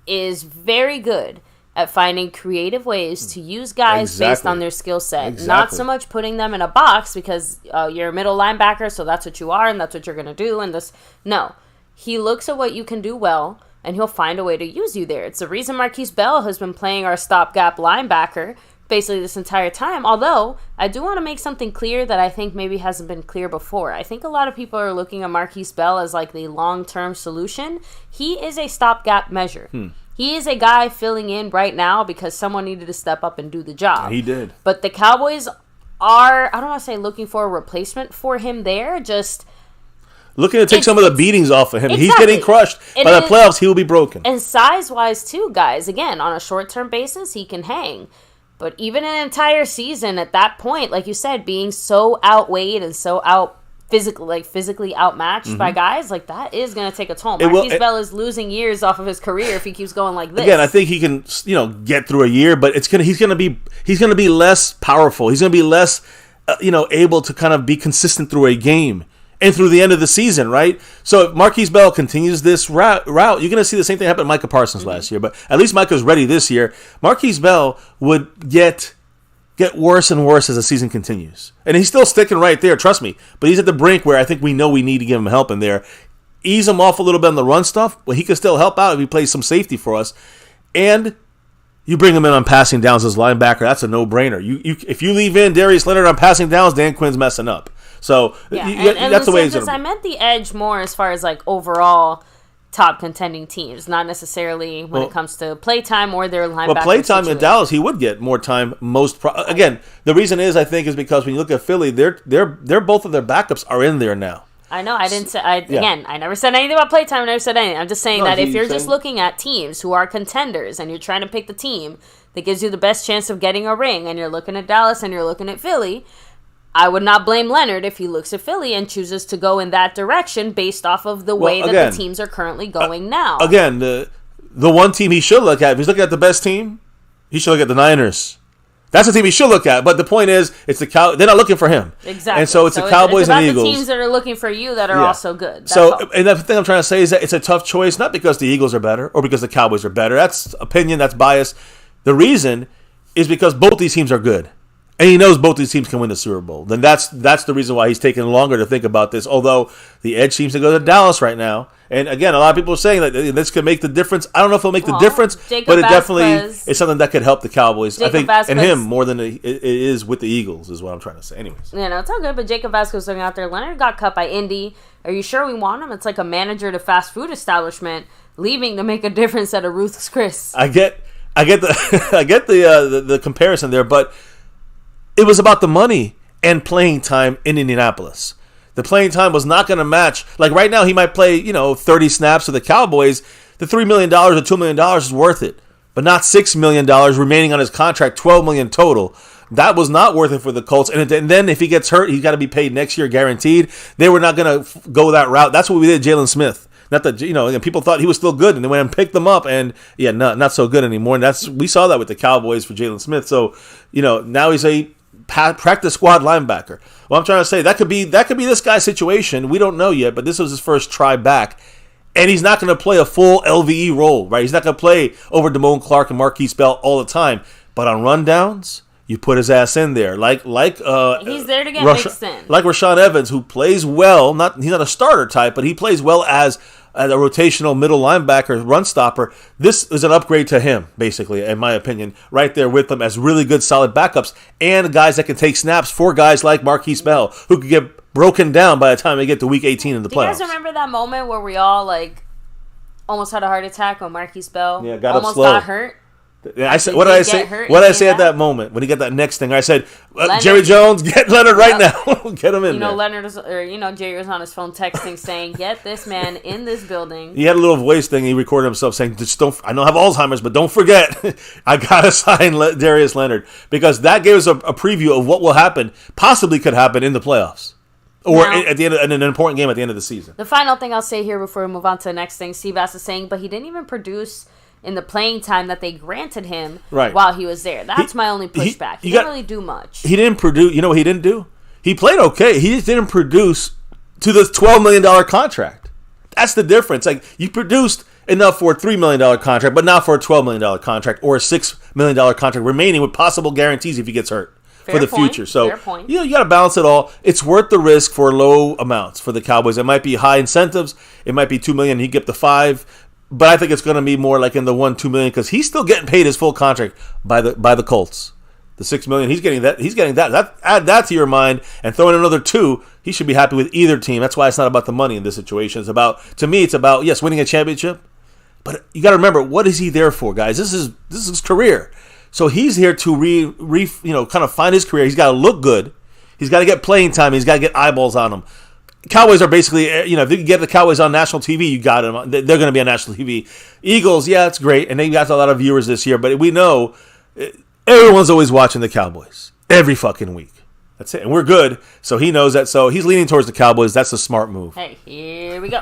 is very good at finding creative ways to use guys based on their skill set. Not so much putting them in a box because you're a middle linebacker, so that's what you are and that's what you're going to do. And no, he looks at what you can do well, and he'll find a way to use you there. It's the reason Marquise Bell has been playing our stopgap linebacker basically this entire time. Although, I do want to make something clear that I think maybe hasn't been clear before. I think a lot of people are looking at Marquise Bell as like the long-term solution. He is a stopgap measure. He is a guy filling in right now because someone needed to step up and do the job. He did. But the Cowboys are, I don't want to say looking for a replacement for him there, just looking to take some of the beatings off of him. Exactly. He's getting crushed. By the playoffs, he will be broken. And size-wise, too, guys, again, on a short-term basis, he can hang. But even an entire season at that point, like you said, being so outweighed and so physically outmatched by guys, like that is going to take a toll. Marquise Bell is losing years off of his career if he keeps going like this. Again, I think he can, get through a year, but he's going to be less powerful. He's going to be less, able to kind of be consistent through a game and through the end of the season, right? So if Marquise Bell continues this route, you're going to see the same thing happen to Micah Parsons last year. But at least Micah's ready this year. Marquise Bell would get worse and worse as the season continues. And he's still sticking right there, trust me. But he's at the brink where I think we know we need to give him help in there. Ease him off a little bit on the run stuff, but he can still help out if he plays some safety for us. And you bring him in on passing downs as linebacker, that's a no-brainer. If you leave in Darius Leonard on passing downs, Dan Quinn's messing up. So that's the way it's going to be. I meant the edge more as far as like overall top contending teams, not necessarily when it comes to playtime or their linebacker. Well, playtime in Dallas, he would get more time. Again, the reason is I think is because when you look at Philly, they're both of their backups are in there now. I know. I didn't say. Again, I never said anything about playtime. I never said anything. I'm just saying that if you're just looking at teams who are contenders and you're trying to pick the team that gives you the best chance of getting a ring, and you're looking at Dallas and you're looking at Philly, I would not blame Leonard if he looks at Philly and chooses to go in that direction based off of the way that the teams are currently going now. Again, the one team he should look at, if he's looking at the best team, he should look at the Niners. That's the team he should look at. But the point is, it's they're not looking for him. Exactly. And so it's the Cowboys and Eagles. It's the teams that are looking for you that are also good. And the thing I'm trying to say is that it's a tough choice, not because the Eagles are better or because the Cowboys are better. That's opinion, that's bias. The reason is because both these teams are good. And he knows both these teams can win the Super Bowl. Then that's the reason why he's taking longer to think about this. Although the edge seems to go to Dallas right now. And again, a lot of people are saying that this could make the difference. I don't know if it'll make the difference, but it definitely is something that could help the Cowboys. I think, and him more than it is with the Eagles is what I'm trying to say. Anyways. Yeah, no, it's all good. But Jacob Vasquez looking out there. Leonard got cut by Indy. Are you sure we want him? It's like a manager at a fast food establishment leaving to make a difference at a Ruth's Chris. I get the comparison there, but it was about the money and playing time in Indianapolis. The playing time was not going to match. Like right now, he might play 30 snaps for the Cowboys. The $3 million or $2 million is worth it, but not $6 million remaining on his contract, $12 million total. That was not worth it for the Colts. And then if he gets hurt, he's got to be paid next year, guaranteed. They were not going to go that route. That's what we did, Jalen Smith. Not that and people thought he was still good, and they went and picked them up, and not so good anymore. And we saw that with the Cowboys for Jalen Smith. So now he's a practice squad linebacker. Well, I'm trying to say that could be this guy's situation. We don't know yet, but this was his first try back, and he's not going to play a full LVE role, right? He's not going to play over Damone Clark and Marquise Bell all the time, but on rundowns, you put his ass in there, like he's there to get mixed in, like Rashaan Evans, who plays well. He's not a starter type, but he plays well as a rotational middle linebacker, run stopper. This is an upgrade to him, basically, in my opinion, right there with them as really good, solid backups and guys that can take snaps for guys like Marquise Bell, who could get broken down by the time they get to Week 18 in the playoffs. Do you guys remember that moment where we all almost had a heart attack when Marquise Bell got almost got hurt? I said, what did I say? What did I say at that moment when he got that next thing? I said, Jerry Jones, get Leonard right now. Get him in there. Leonard was, Jerry was on his phone texting saying, "Get this man in this building." He had a little voice thing. He recorded himself saying, "Just don't. I don't have Alzheimer's, but don't forget, I gotta sign Darius Leonard," because that gave us a preview of what will happen, possibly could happen in the playoffs. Or at the end of, in an important game at the end of the season. The final thing I'll say here before we move on to the next thing, Steve Bass is saying, but he didn't even produce in the playing time that they granted him while he was there. That's my only pushback. He didn't really do much. He didn't produce. You know what he didn't do? He played okay. He just didn't produce to the $12 million contract. That's the difference. Like, you produced enough for a $3 million contract, but not for a $12 million contract or a $6 million contract remaining with possible guarantees if he gets hurt. For the future. So, you got to balance it all. It's worth the risk for low amounts for the Cowboys. It might be high incentives. It might be $2 million. He'd get the $5 million. But I think it's going to be more like in the $1-2 million because he's still getting paid his full contract by the Colts. The $6 million, he's getting that. Add that to your mind and throw in another $2 million. He should be happy with either team. That's why it's not about the money in this situation. It's about yes, winning a championship. But you got to remember, what is he there for, guys? This is his career. So he's here to kind of find his career. He's got to look good. He's got to get playing time. He's got to get eyeballs on him. Cowboys are basically, if you can get the Cowboys on national TV, you got them. They're going to be on national TV. Eagles, yeah, it's great, and they got a lot of viewers this year. But we know everyone's always watching the Cowboys every fucking week. That's it, and we're good. So he knows that. So he's leaning towards the Cowboys. That's a smart move. Hey, here we go.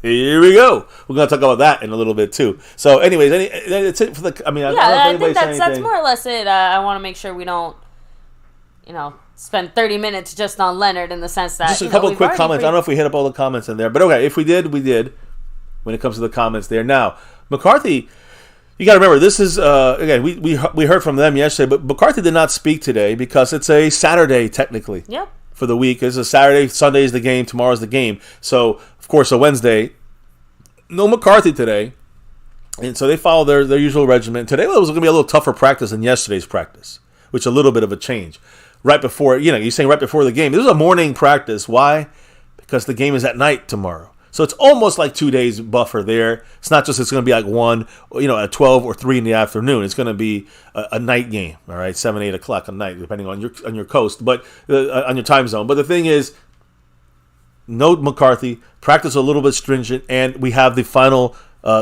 Here we go. We're going to talk about that in a little bit too. So, anyways, that's it for the. I mean, I think that's more or less it. I want to make sure we don't, spend 30 minutes just on Leonard in the sense that just a couple of quick comments. I don't know if we hit up all the comments in there, but okay, if we did, we did. When it comes to the comments there, now McCarthy. You got to remember, this is, again, we heard from them yesterday, but McCarthy did not speak today because it's a Saturday, technically, for the week. It's a Saturday, Sunday is the game, tomorrow's the game. So, of course, a Wednesday. No McCarthy today. And so they follow their usual regimen. Today was going to be a little tougher practice than yesterday's practice, which is a little bit of a change. Right before, you're saying right before the game. This is a morning practice. Why? Because the game is at night tomorrow. So it's almost like 2 days buffer there. It's not just it's going to be like 1, at 12 or 3 in the afternoon. It's going to be a night game, all right, 7, 8 o'clock at night, depending on your coast, but on your time zone. But the thing is, no McCarthy, practice a little bit stringent, and we have the final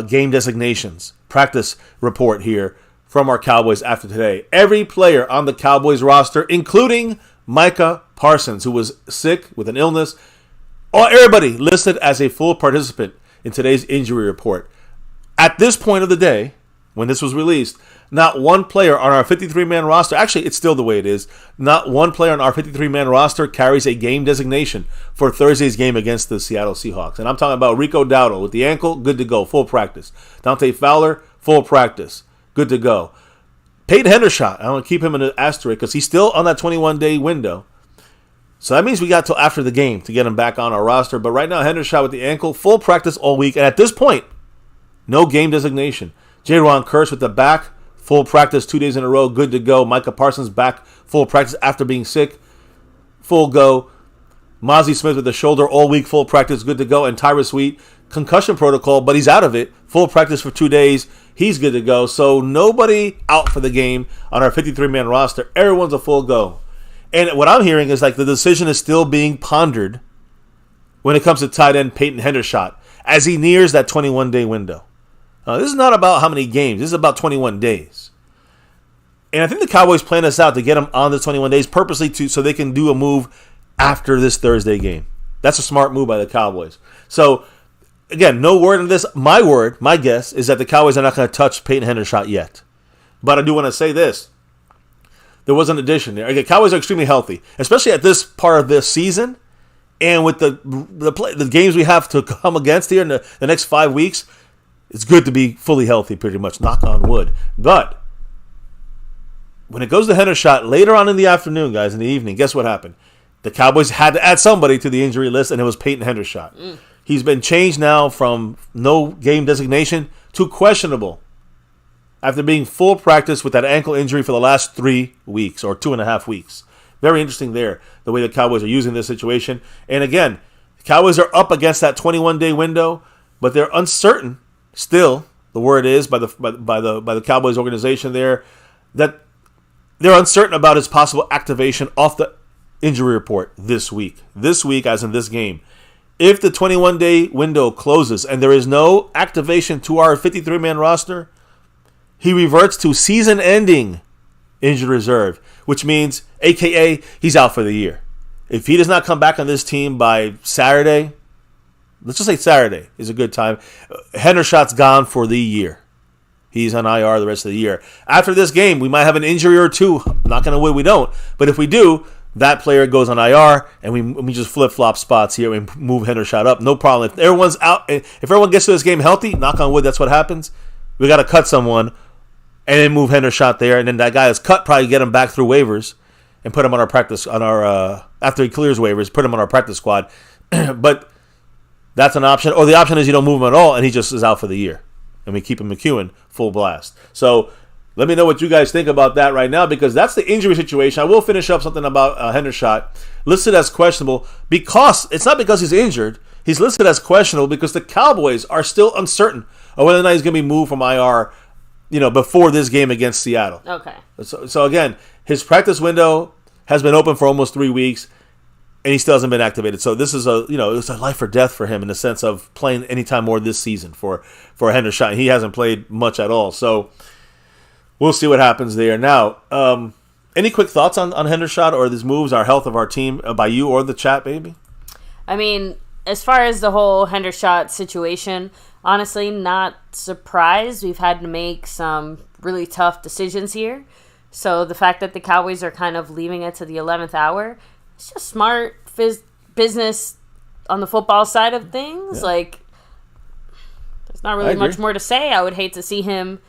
game designations, practice report here from our Cowboys after today. Every player on the Cowboys roster, including Micah Parsons, who was sick with an illness, everybody listed as a full participant in today's injury report. At this point of the day, when this was released, not one player on our 53-man roster, actually it's still the way it is, not one player on our 53-man roster carries a game designation for Thursday's game against the Seattle Seahawks. And I'm talking about Rico Dowdle with the ankle, good to go, full practice. Dante Fowler, full practice, good to go. Peyton Hendershot, I want to keep him in an asterisk because he's still on that 21-day window. So that means we got till after the game to get him back on our roster. But right now, Hendershot with the ankle, full practice all week. And at this point, no game designation. Jaron Kearse with the back, full practice 2 days in a row, good to go. Micah Parsons back, full practice after being sick, full go. Mozzie Smith with the shoulder all week, full practice, good to go. And Tyrus Wheat, concussion protocol, but he's out of it. Full practice for 2 days. He's good to go. So nobody out for the game on our 53-man roster. Everyone's a full go. And what I'm hearing is like the decision is still being pondered when it comes to tight end Peyton Hendershot as he nears that 21-day window. This is not about how many games. This is about 21 days. And I think the Cowboys plan this out to get him on the 21 days purposely so they can do a move after this Thursday game. That's a smart move by the Cowboys. So, again, no word on this. My guess is that the Cowboys are not going to touch Peyton Hendershot yet. But I do want to say this. There was an addition there. Again, Cowboys are extremely healthy, especially at this part of this season. And with the games we have to come against here in the next 5 weeks, it's good to be fully healthy, pretty much. Knock on wood. But when it goes to Hendershot later on in the afternoon, guys, in the evening, guess what happened? The Cowboys had to add somebody to the injury list, and it was Peyton Hendershot. He's been changed now from no game designation to questionable after being full practice with that ankle injury for the last 3 weeks or 2.5 weeks. Very interesting there, the way the Cowboys are using this situation. And again, the Cowboys are up against that 21-day window, but they're uncertain still the word is by the Cowboys organization there that they're uncertain about his possible activation off the injury report this week. This week, as in this game. If the 21-day window closes and there is no activation to our 53-man roster, he reverts to season-ending injured reserve, which means, a.k.a., he's out for the year. If he does not come back on this team by Saturday, let's just say Saturday is a good time, Hendershot's gone for the year. He's on IR the rest of the year. After this game, we might have an injury or two. Not going to win, we don't. But if we do, that player goes on IR, and we just flip-flop spots here and move Hendershot up. No problem. If everyone's out, if everyone gets to this game healthy, knock on wood, that's what happens. We got to cut someone and then move Hendershot there, and then that guy is cut, probably get him back through waivers and put him on our practice, after he clears waivers, put him on our practice squad. But that's an option. Or the option is you don't move him at all, and he just is out for the year. And we keep him McEwen full blast. So let me know what you guys think about that right now, because that's the injury situation. I will finish up something about Hendershot, listed as questionable, because it's not because he's injured. He's listed as questionable because the Cowboys are still uncertain of whether or not he's going to be moved from IR, before this game against Seattle. Okay. So again, his practice window has been open for almost 3 weeks, and he still hasn't been activated. So this is it's a life or death for him in the sense of playing anytime more this season for Hendershot. He hasn't played much at all. So we'll see what happens there. Now, any quick thoughts on Hendershot or these moves, our health of our team, by you or the chat, baby? I mean, as far as the whole Hendershot situation, honestly, not surprised. We've had to make some really tough decisions here. So the fact that the Cowboys are kind of leaving it to the 11th hour, it's just smart business on the football side of things. Yeah. There's not really much more to say. I would hate to see him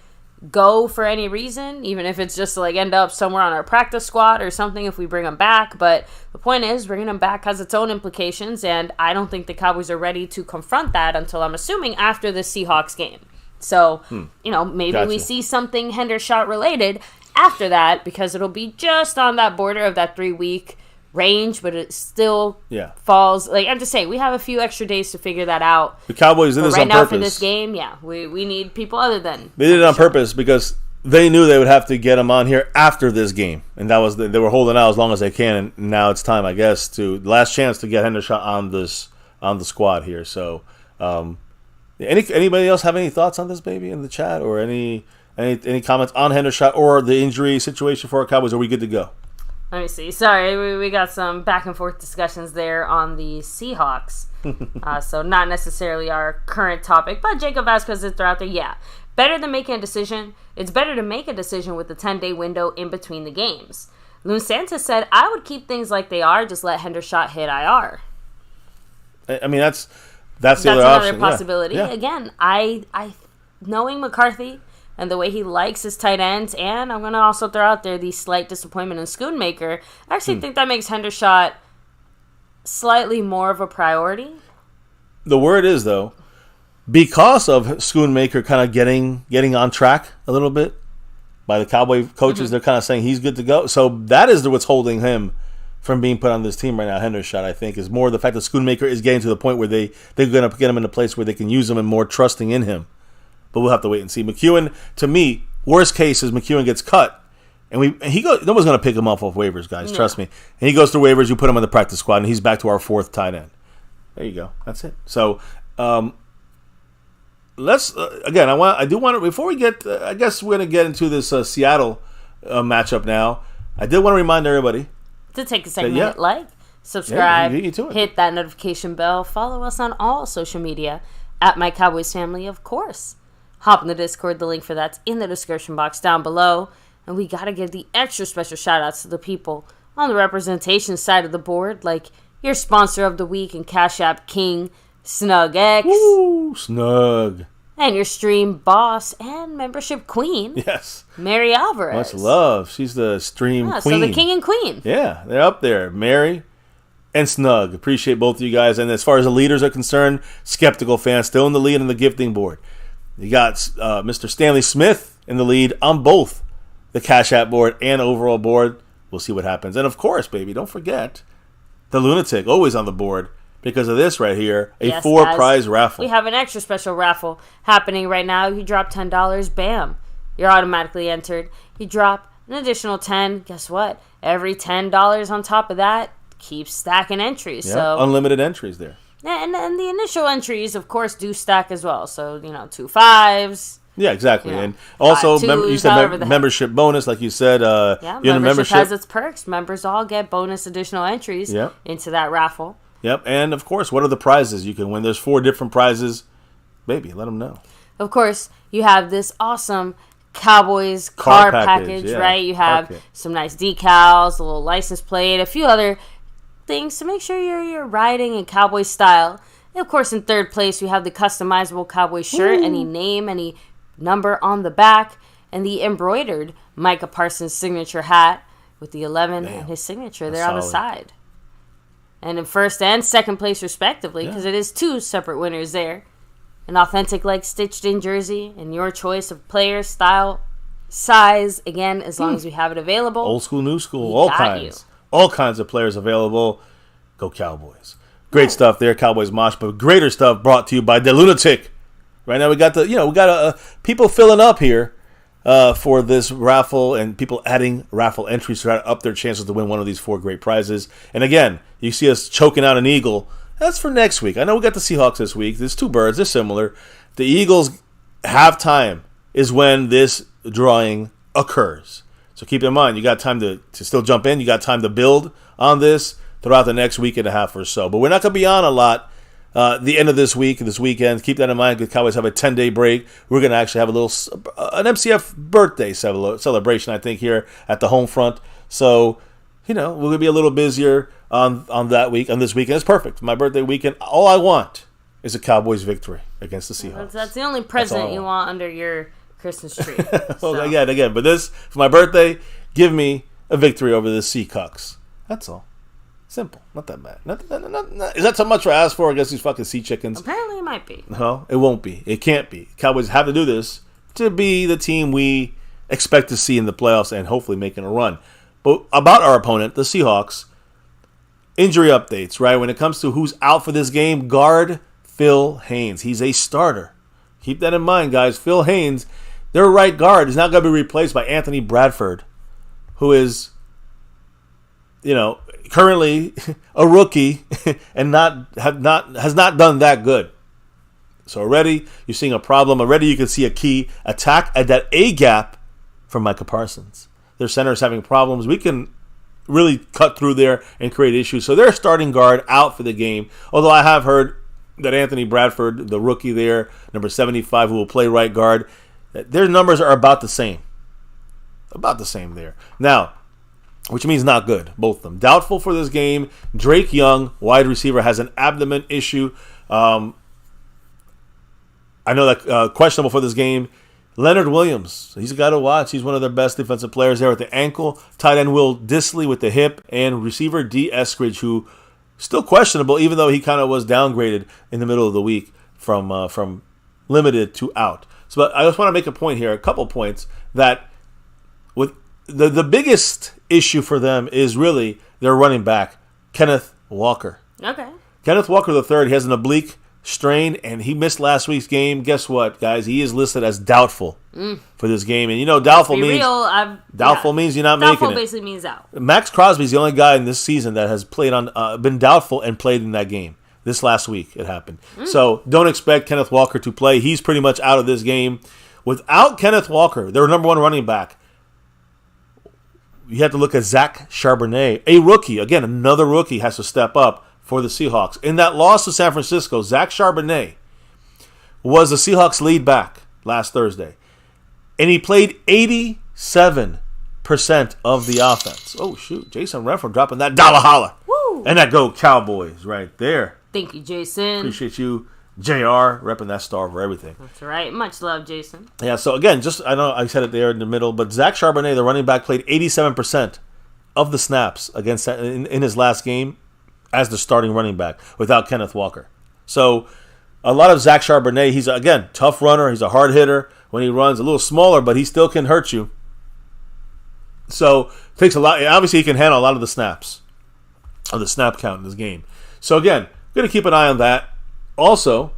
go for any reason, even if it's just to end up somewhere on our practice squad or something if we bring him back. But the point is, bringing him back has its own implications, and I don't think the Cowboys are ready to confront that until, I'm assuming, after the Seahawks game. So, maybe Gotcha. we see something Hendershot related after that, because it'll be just on that border of that 3-week range, but it still falls. I'm just saying, we have a few extra days to figure that out. The Cowboys did this on purpose. Right now for this game, we need people other than... They did it on purpose because they knew they would have to get him on here after this game, and that was they were holding out as long as they can. And now it's time, I guess, last chance to get Hendershot on the squad here. So, anybody else have any thoughts on this, baby, in the chat, or any comments on Hendershot or the injury situation for our Cowboys? Are we good to go? Let me see. Sorry, we got some back and forth discussions there on the Seahawks. So not necessarily our current topic, but Jacob Vasquez is out there. Yeah, better than making a decision. It's better to make a decision with the 10-day window in between the games. Loon Santos said, I would keep things like they are, just let Hendershot hit IR. I mean, that's the other option. Another possibility. Yeah. Again, I knowing McCarthy and the way he likes his tight ends, and I'm going to also throw out there the slight disappointment in Schoonmaker, I actually think that makes Hendershot slightly more of a priority. The word is, though, because of Schoonmaker kind of getting on track a little bit by the Cowboy coaches, they're kind of saying he's good to go. So that is what's holding him from being put on this team right now. Hendershot, I think, is more the fact that Schoonmaker is getting to the point where they're going to get him in a place where they can use him and more trusting in him. But we'll have to wait and see. McEwen, to me, worst case is McEwen gets cut, and no one's going to pick him off waivers, guys. Trust me. And he goes through waivers. You put him on the practice squad, and he's back to our 4th tight end. There you go. That's it. So let's again. I do want to, before we get. I guess we're going to get into this Seattle matchup now. I did want to remind everybody to take a second to hit like, subscribe, hit that notification bell, follow us on all social media at MyCowboysFamily, of course. Hop in the Discord. The link for that's in the description box down below. And we got to give the extra special shout-outs to the people on the representation side of the board, like your sponsor of the week and Cash App King, SnugX. Woo, Snug. And your stream boss and membership queen, yes, Mary Alvarez. Much love. She's the stream queen. So the king and queen. Yeah, they're up there. Mary and Snug. Appreciate both of you guys. And as far as the leaders are concerned, Skeptical Fan still in the lead on the gifting board. You got Mr. Stanley Smith in the lead on both the Cash App board and overall board. We'll see what happens. And of course, baby, don't forget the Lunatic, always on the board. because of this right here, a Yes, 4-prize raffle. We have an extra special raffle happening right now. You drop $10, bam, you're automatically entered. You drop an additional 10, guess what? Every $10 on top of that keeps stacking entries. Yeah, so unlimited entries there. And the initial entries, of course, do stack as well. So, 2 5s. Yeah, exactly. Yeah. And also, 5 twos, you said however the heck. membership bonus, like you said. Membership has its perks. Members all get bonus additional entries into that raffle. Yep, and of course, what are the prizes you can win? There's 4 different prizes. Baby, let them know. Of course, you have this awesome Cowboys car package, right? You have some nice decals, a little license plate, a few other things to make sure you're riding in Cowboy style. And of course, in third place, we have the customizable Cowboy shirt, any name, any number on the back, and the embroidered Micah Parsons signature hat with the 11 and his signature there on the side. And in first and second place, respectively, because it is 2 separate winners there. An authentic, stitched-in jersey and your choice of player, style, size, again, as long as we have it available. Old school, new school, all kinds. All kinds of players available. Go Cowboys. Great stuff there, Cowboys Mosh, but greater stuff brought to you by The Lunatic. Right now we got people filling up here for this raffle and people adding raffle entries to try to up their chances to win one of these 4 great prizes. And again, you see us choking out an Eagle. That's for next week. I know we got the Seahawks this week. There's 2 birds. They're similar. The Eagles halftime is when this drawing occurs. So keep in mind, you got time to still jump in. You got time to build on this throughout the next week and a half or so. But we're not going to be on a lot the end of this week, this weekend. Keep that in mind. The Cowboys have a 10-day break. We're going to actually have an MCF birthday celebration, I think, here at the home front. So, we're going to be a little busier on this weekend. It's perfect. My birthday weekend, all I want is a Cowboys victory against the Seahawks. That's the only present you want under your Christmas tree. Well, again, but this, for my birthday, give me a victory over the Seahawks. That's all. Simple. Not that bad. Not, is that so much to ask for against these fucking sea chickens? Apparently it might be. No, it won't be. It can't be. Cowboys have to do this to be the team we expect to see in the playoffs and hopefully making a run. But about our opponent, the Seahawks, injury updates, right? When it comes to who's out for this game, guard Phil Haynes. He's a starter. Keep that in mind, guys. Phil Haynes, their right guard, is not going to be replaced by Anthony Bradford, who is, currently a rookie and has not done that good. So already you're seeing a problem. Already you can see a key attack at that A gap from Micah Parsons. Their center is having problems. We can really cut through there and create issues. So their starting guard out for the game. Although I have heard that Anthony Bradford, the rookie there, number 75, who will play right guard, their numbers are about the same. About the same there. Now, which means not good, both of them. Doubtful for this game. Drake Young, wide receiver, has an abdomen issue. I know that questionable for this game. Leonard Williams, he's a guy to watch. He's one of their best defensive players there with the ankle. Tight end Will Dissly with the hip. And receiver D. Eskridge, who still questionable, even though he kind of was downgraded in the middle of the week from limited to out. So but I just want to make a point here, a couple points, that with the biggest issue for them is really their running back, Kenneth Walker. Okay. Kenneth Walker III, he has an oblique strain, and he missed last week's game. Guess what, guys? He is listed as doubtful for this game. And doubtful means means you're not making it. Doubtful basically means out. Max Crosby is the only guy in this season that has played been doubtful and played in that game. This last week it happened. So don't expect Kenneth Walker to play. He's pretty much out of this game. Without Kenneth Walker, their number 1 running back, you have to look at Zach Charbonnet, a rookie. Again, another rookie has to step up for the Seahawks. In that loss to San Francisco, Zach Charbonnet was the Seahawks' lead back last Thursday. And he played 87% of the offense. Oh, shoot. Jason Renfro dropping that dollar holla. Woo! And that Go Cowboys right there. Thank you, Jason. Appreciate you, JR, repping that star for everything. That's right. Much love, Jason. Yeah, so again, I know I said it there in the middle, but Zach Charbonnet, the running back, played 87% of the snaps against in his last game as the starting running back without Kenneth Walker. So a lot of Zach Charbonnet, he's, again, tough runner. He's a hard hitter when he runs, a little smaller, but he still can hurt you. So takes a lot. Obviously, he can handle a lot of the snaps, of the snap count in this game. So again, going to keep an eye on that. Also,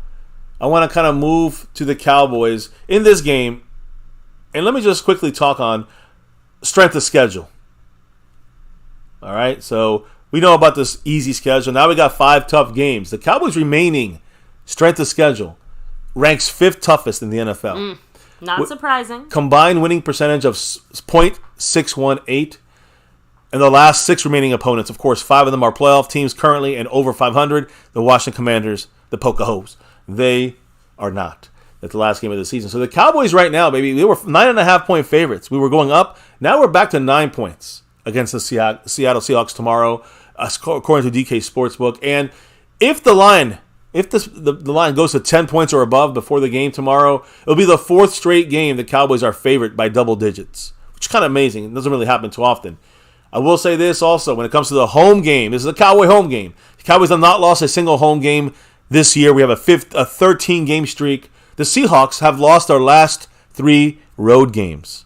I want to kind of move to the Cowboys in this game. And let me just quickly talk on strength of schedule. All right, so we know about this easy schedule. Now we got 5 tough games. The Cowboys' remaining strength of schedule ranks 5th toughest in the NFL. Not surprising. Combined winning percentage of .618. And the last 6 remaining opponents, of course, 5 of them are playoff teams currently and over 500. The Washington Commanders, the Pocahontas. They are not. That's the last game of the season. So the Cowboys right now, baby, they were 9.5-point favorites. We were going up. Now we're back to 9 points against the Seattle Seahawks tomorrow, according to DK Sportsbook. And if the line goes to 10 points or above before the game tomorrow, it'll be the 4th straight game the Cowboys are favored by double digits, which is kind of amazing. It doesn't really happen too often. I will say this also, when it comes to the home game, this is a Cowboy home game. The Cowboys have not lost a single home game this year. We have a 13-game streak. The Seahawks have lost their last 3 road games.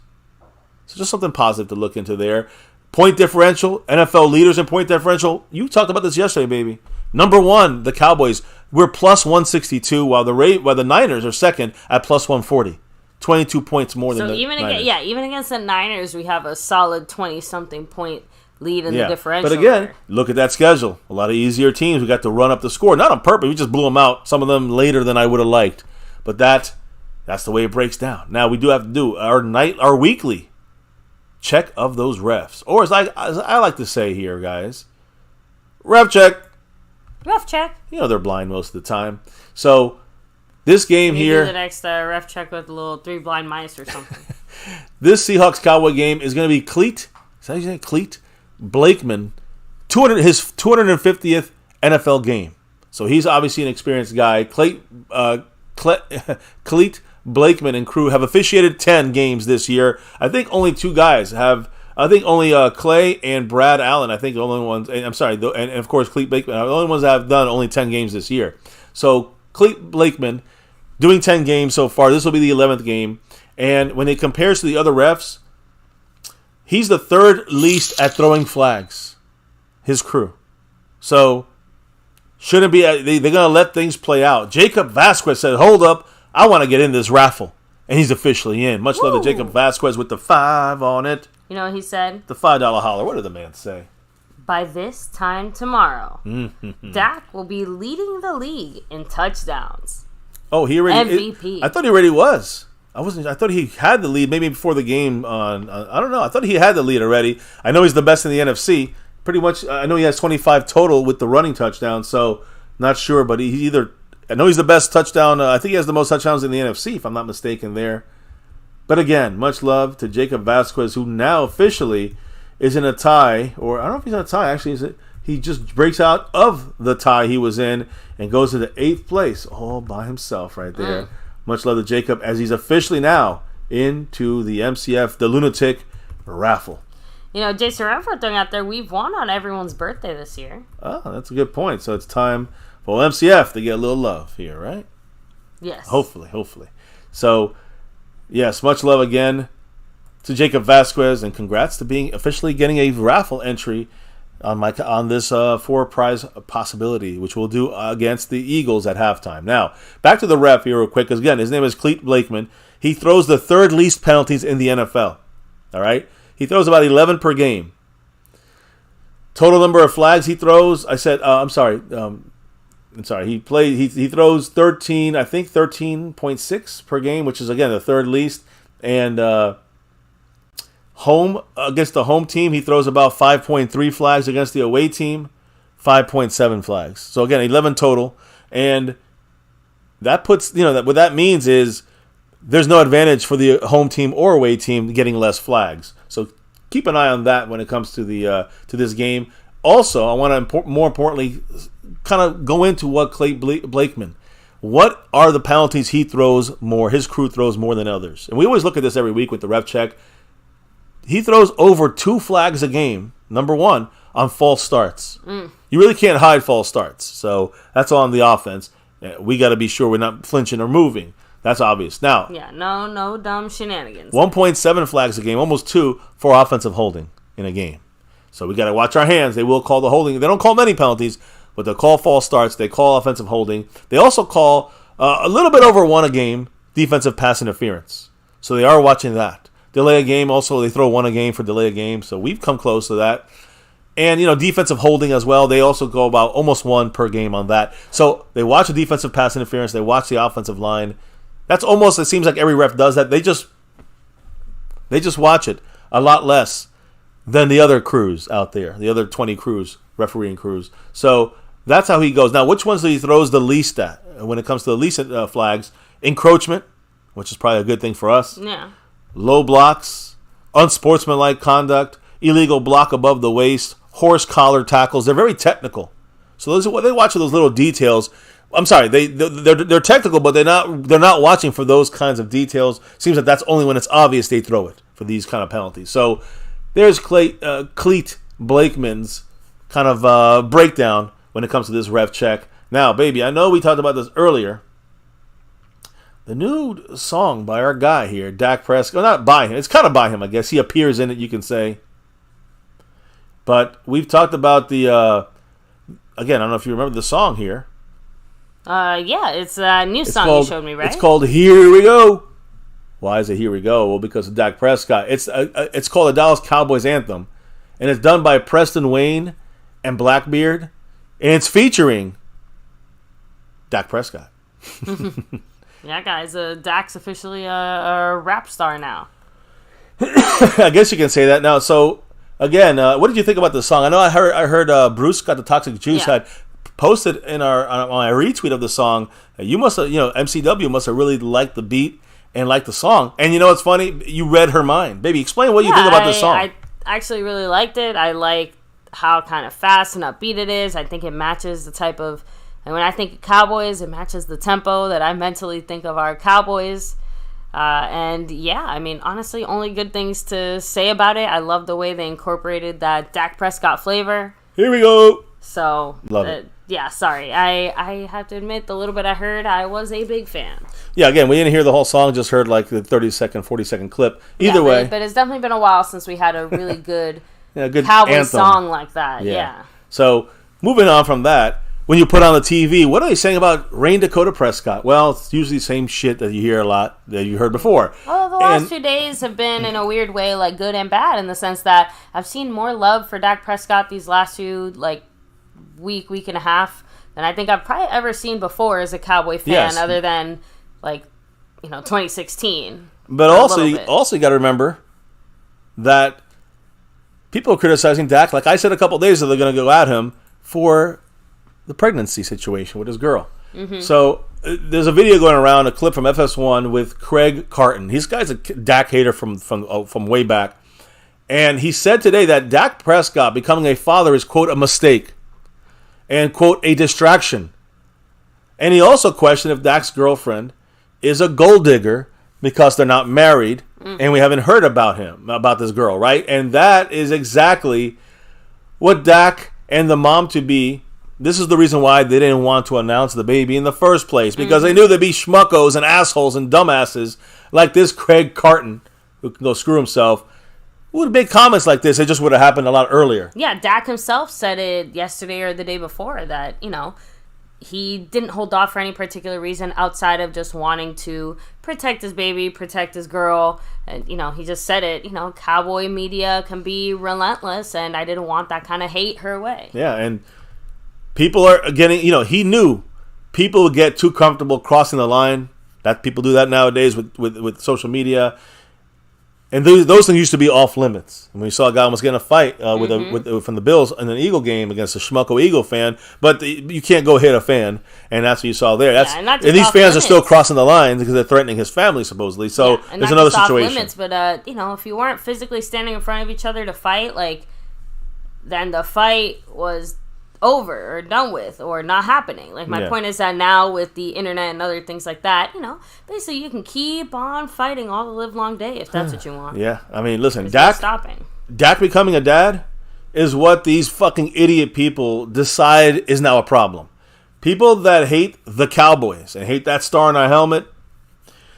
So just something positive to look into there. Point differential, NFL leaders in point differential. You talked about this yesterday, baby. Number 1, the Cowboys. We're plus 162, while the Niners are second at plus 140. 22 points more than the Niners. Even against the Niners, we have a solid 20-something point lead in the differential. But again, look at that schedule. A lot of easier teams. We got to run up the score. Not on purpose. We just blew them out. Some of them later than I would have liked. But that's the way it breaks down. Now, we do have to do our weekly check of those refs. Or as I like to say here, guys, ref check. Ref check. You know they're blind most of the time. So this game here. Do the next ref check with a little 3 blind mice or something. This Seahawks Cowboy game is going to be Cleat. Is that how you say it? Cleat Blakeman, his 250th NFL game. So he's obviously an experienced guy. Cleat Blakeman and crew have officiated 10 games this year. I think only 2 guys have. I think only Clay and Brad Allen. I think the only ones. And of course Cleat Blakeman are the only ones that have done only 10 games this year. So Cleat Blakeman doing 10 games so far. This will be the 11th game. And when it compares to the other refs, he's the 3rd least at throwing flags. His crew. So shouldn't be. They're going to let things play out. Jacob Vasquez said, "Hold up, I want to get in this raffle," and he's officially in. Much love to Jacob Vasquez with the 5 on it. You know what he said? The $5 holler. What did the man say? By this time tomorrow, Dak will be leading the league in touchdowns. Oh, he already MVP. I thought he already was. I thought he had the lead maybe before the game on. I don't know. I thought he had the lead already. I know he's the best in the NFC. Pretty much. I know he has 25 total with the running touchdown. So not sure, but I know he's the best touchdown. I think he has the most touchdowns in the NFC, if I'm not mistaken there. But again, much love to Jacob Vasquez, who now officially is in a tie, or I don't know if he's in a tie. Actually, he just breaks out of the tie he was in and goes to the 8th place all by himself right there. Much love to Jacob, as he's officially now into the MCF, the Lunatic Raffle. You know, Jason Renfro throwing out there, we've won on everyone's birthday this year. Oh, that's a good point. So it's time for MCF to get a little love here, right? Yes. Hopefully. So, yes, much love again to Jacob Vasquez, and congrats to being officially getting a raffle entry on this 4-prize possibility, which we'll do against the Eagles at halftime. Now, back to the ref here real quick, because again, his name is Cleat Blakeman. He throws the 3rd least penalties in the NFL. All right? He throws about 11 per game. Total number of flags he throws, he throws 13, I think 13.6 per game, which is, again, the 3rd least. And home against the home team, he throws about 5.3 flags. Against the away team, 5.7 flags. So, again, 11 total. And that puts, what that means is there's no advantage for the home team or away team getting less flags. So keep an eye on that when it comes to to this game. Also, I want to more importantly kind of go into what Clay Blakeman. What are the penalties he throws more? His crew throws more than others, and we always look at this every week with the ref check. He throws over 2 flags a game. Number 1 on false starts. You really can't hide false starts, so that's on the offense. We got to be sure we're not flinching or moving. That's obvious. Now, no dumb shenanigans. 1.7 flags a game, almost 2 for offensive holding in a game. So we got to watch our hands. They will call the holding. They don't call many penalties, But the call false starts. They call offensive holding. They also call a little bit over one a game defensive pass interference. So they are watching that. Delay a game. Also, they throw one a game for delay a game. So we've come close to that. And, defensive holding as well. They also go about almost one per game on that. So they watch the defensive pass interference. They watch the offensive line. That's almost, it seems like every ref does that. They just watch it a lot less than the other crews out there, the other 20 crews, refereeing crews. So that's how he goes. Now, which ones do he throws the least at when it comes to the least flags? Encroachment, which is probably a good thing for us. Yeah. Low blocks, unsportsmanlike conduct, illegal block above the waist, horse collar tackles. They're very technical. So those are what they watch for, those little details. I'm sorry, they're technical, but they're not watching for those kinds of details. Seems like that's only when it's obvious they throw it for these kind of penalties. So there's Cleet Blakeman's kind of breakdown when it comes to this ref check. Now, baby, I know we talked about this earlier. The new song by our guy here, Dak Prescott. Well, not by him. It's kind of by him, I guess. He appears in it, you can say. But we've talked about the, again, I don't know if you remember the song here. Yeah, it's a new song you showed me, right? It's called Here We Go. Why is it Here We Go? Well, because of Dak Prescott. It's called the Dallas Cowboys Anthem. And it's done by Preston Wayne and Blackbeard. And it's featuring Dak Prescott. Yeah, guys, Dak's officially a rap star now. I guess you can say that now. So, again, what did you think about the song? I know I heard Bruce got the Toxic Juice had posted on my retweet of the song. You must have, MCW must have really liked the beat and liked the song. And you know what's funny? You read her mind. Baby, explain what you think about this song. I actually really liked it. I like how kind of fast and upbeat it is. I think it matches the type of... And when I think of Cowboys, it matches the tempo that I mentally think of our Cowboys. And yeah, I mean, honestly, only good things to say about it. I love the way they incorporated that Dak Prescott flavor. Here we go. So, love it. Yeah, sorry. I have to admit, the little bit I heard, I was a big fan. Yeah, again, we didn't hear the whole song, just heard like the 30-second, 40-second clip. Either way. But it's definitely been a while since we had a really good, good Cowboy song like that. Yeah. So, moving on from that, when you put on the TV, what are they saying about Rain Dakota Prescott? Well, it's usually the same shit that you hear a lot that you heard before. Well, the last 2 days have been, in a weird way, like good and bad, in the sense that I've seen more love for Dak Prescott these last few, week and a half than I think I've probably ever seen before as a Cowboy fan, other than, 2016. But also you got to remember that people are criticizing Dak, like I said a couple days ago, they're going to go at him for the pregnancy situation with his girl. Mm-hmm. So there's a video going around, a clip from FS1 with Craig Carton. This guy's a Dak hater from way back. And he said today that Dak Prescott becoming a father is, quote, a mistake and, quote, a distraction. And he also questioned if Dak's girlfriend is a gold digger because they're not married and we haven't heard about this girl, right? And that is exactly what Dak and the mom-to-be, this is the reason why they didn't want to announce the baby in the first place, because they knew there'd be schmuckos and assholes and dumbasses like this Craig Carton, who can go screw himself, who would make comments like this. It just would have happened a lot earlier. Yeah, Dak himself said it yesterday or the day before that, he didn't hold off for any particular reason outside of just wanting to protect his baby, protect his girl. And, he just said it, Cowboy media can be relentless, and I didn't want that kind of hate her way. Yeah, and people are getting, he knew people would get too comfortable crossing the line. That people do that nowadays with social media. And those things used to be off limits. And we saw a guy almost get in a fight from the Bills in an Eagle game against a schmucko Eagle fan. But you can't go hit a fan. And that's what you saw there. And these fans are still crossing the lines because they're threatening his family, supposedly. So there's another situation. Limits, but, if you weren't physically standing in front of each other to fight, then the fight was over or done with or not happening. My point is that now with the internet and other things like that, basically you can keep on fighting all the live long day if that's what you want. Yeah, I mean, listen, Dak stopping. Dak becoming a dad is what these fucking idiot people decide is now a problem. People that hate the Cowboys and hate that star in our helmet,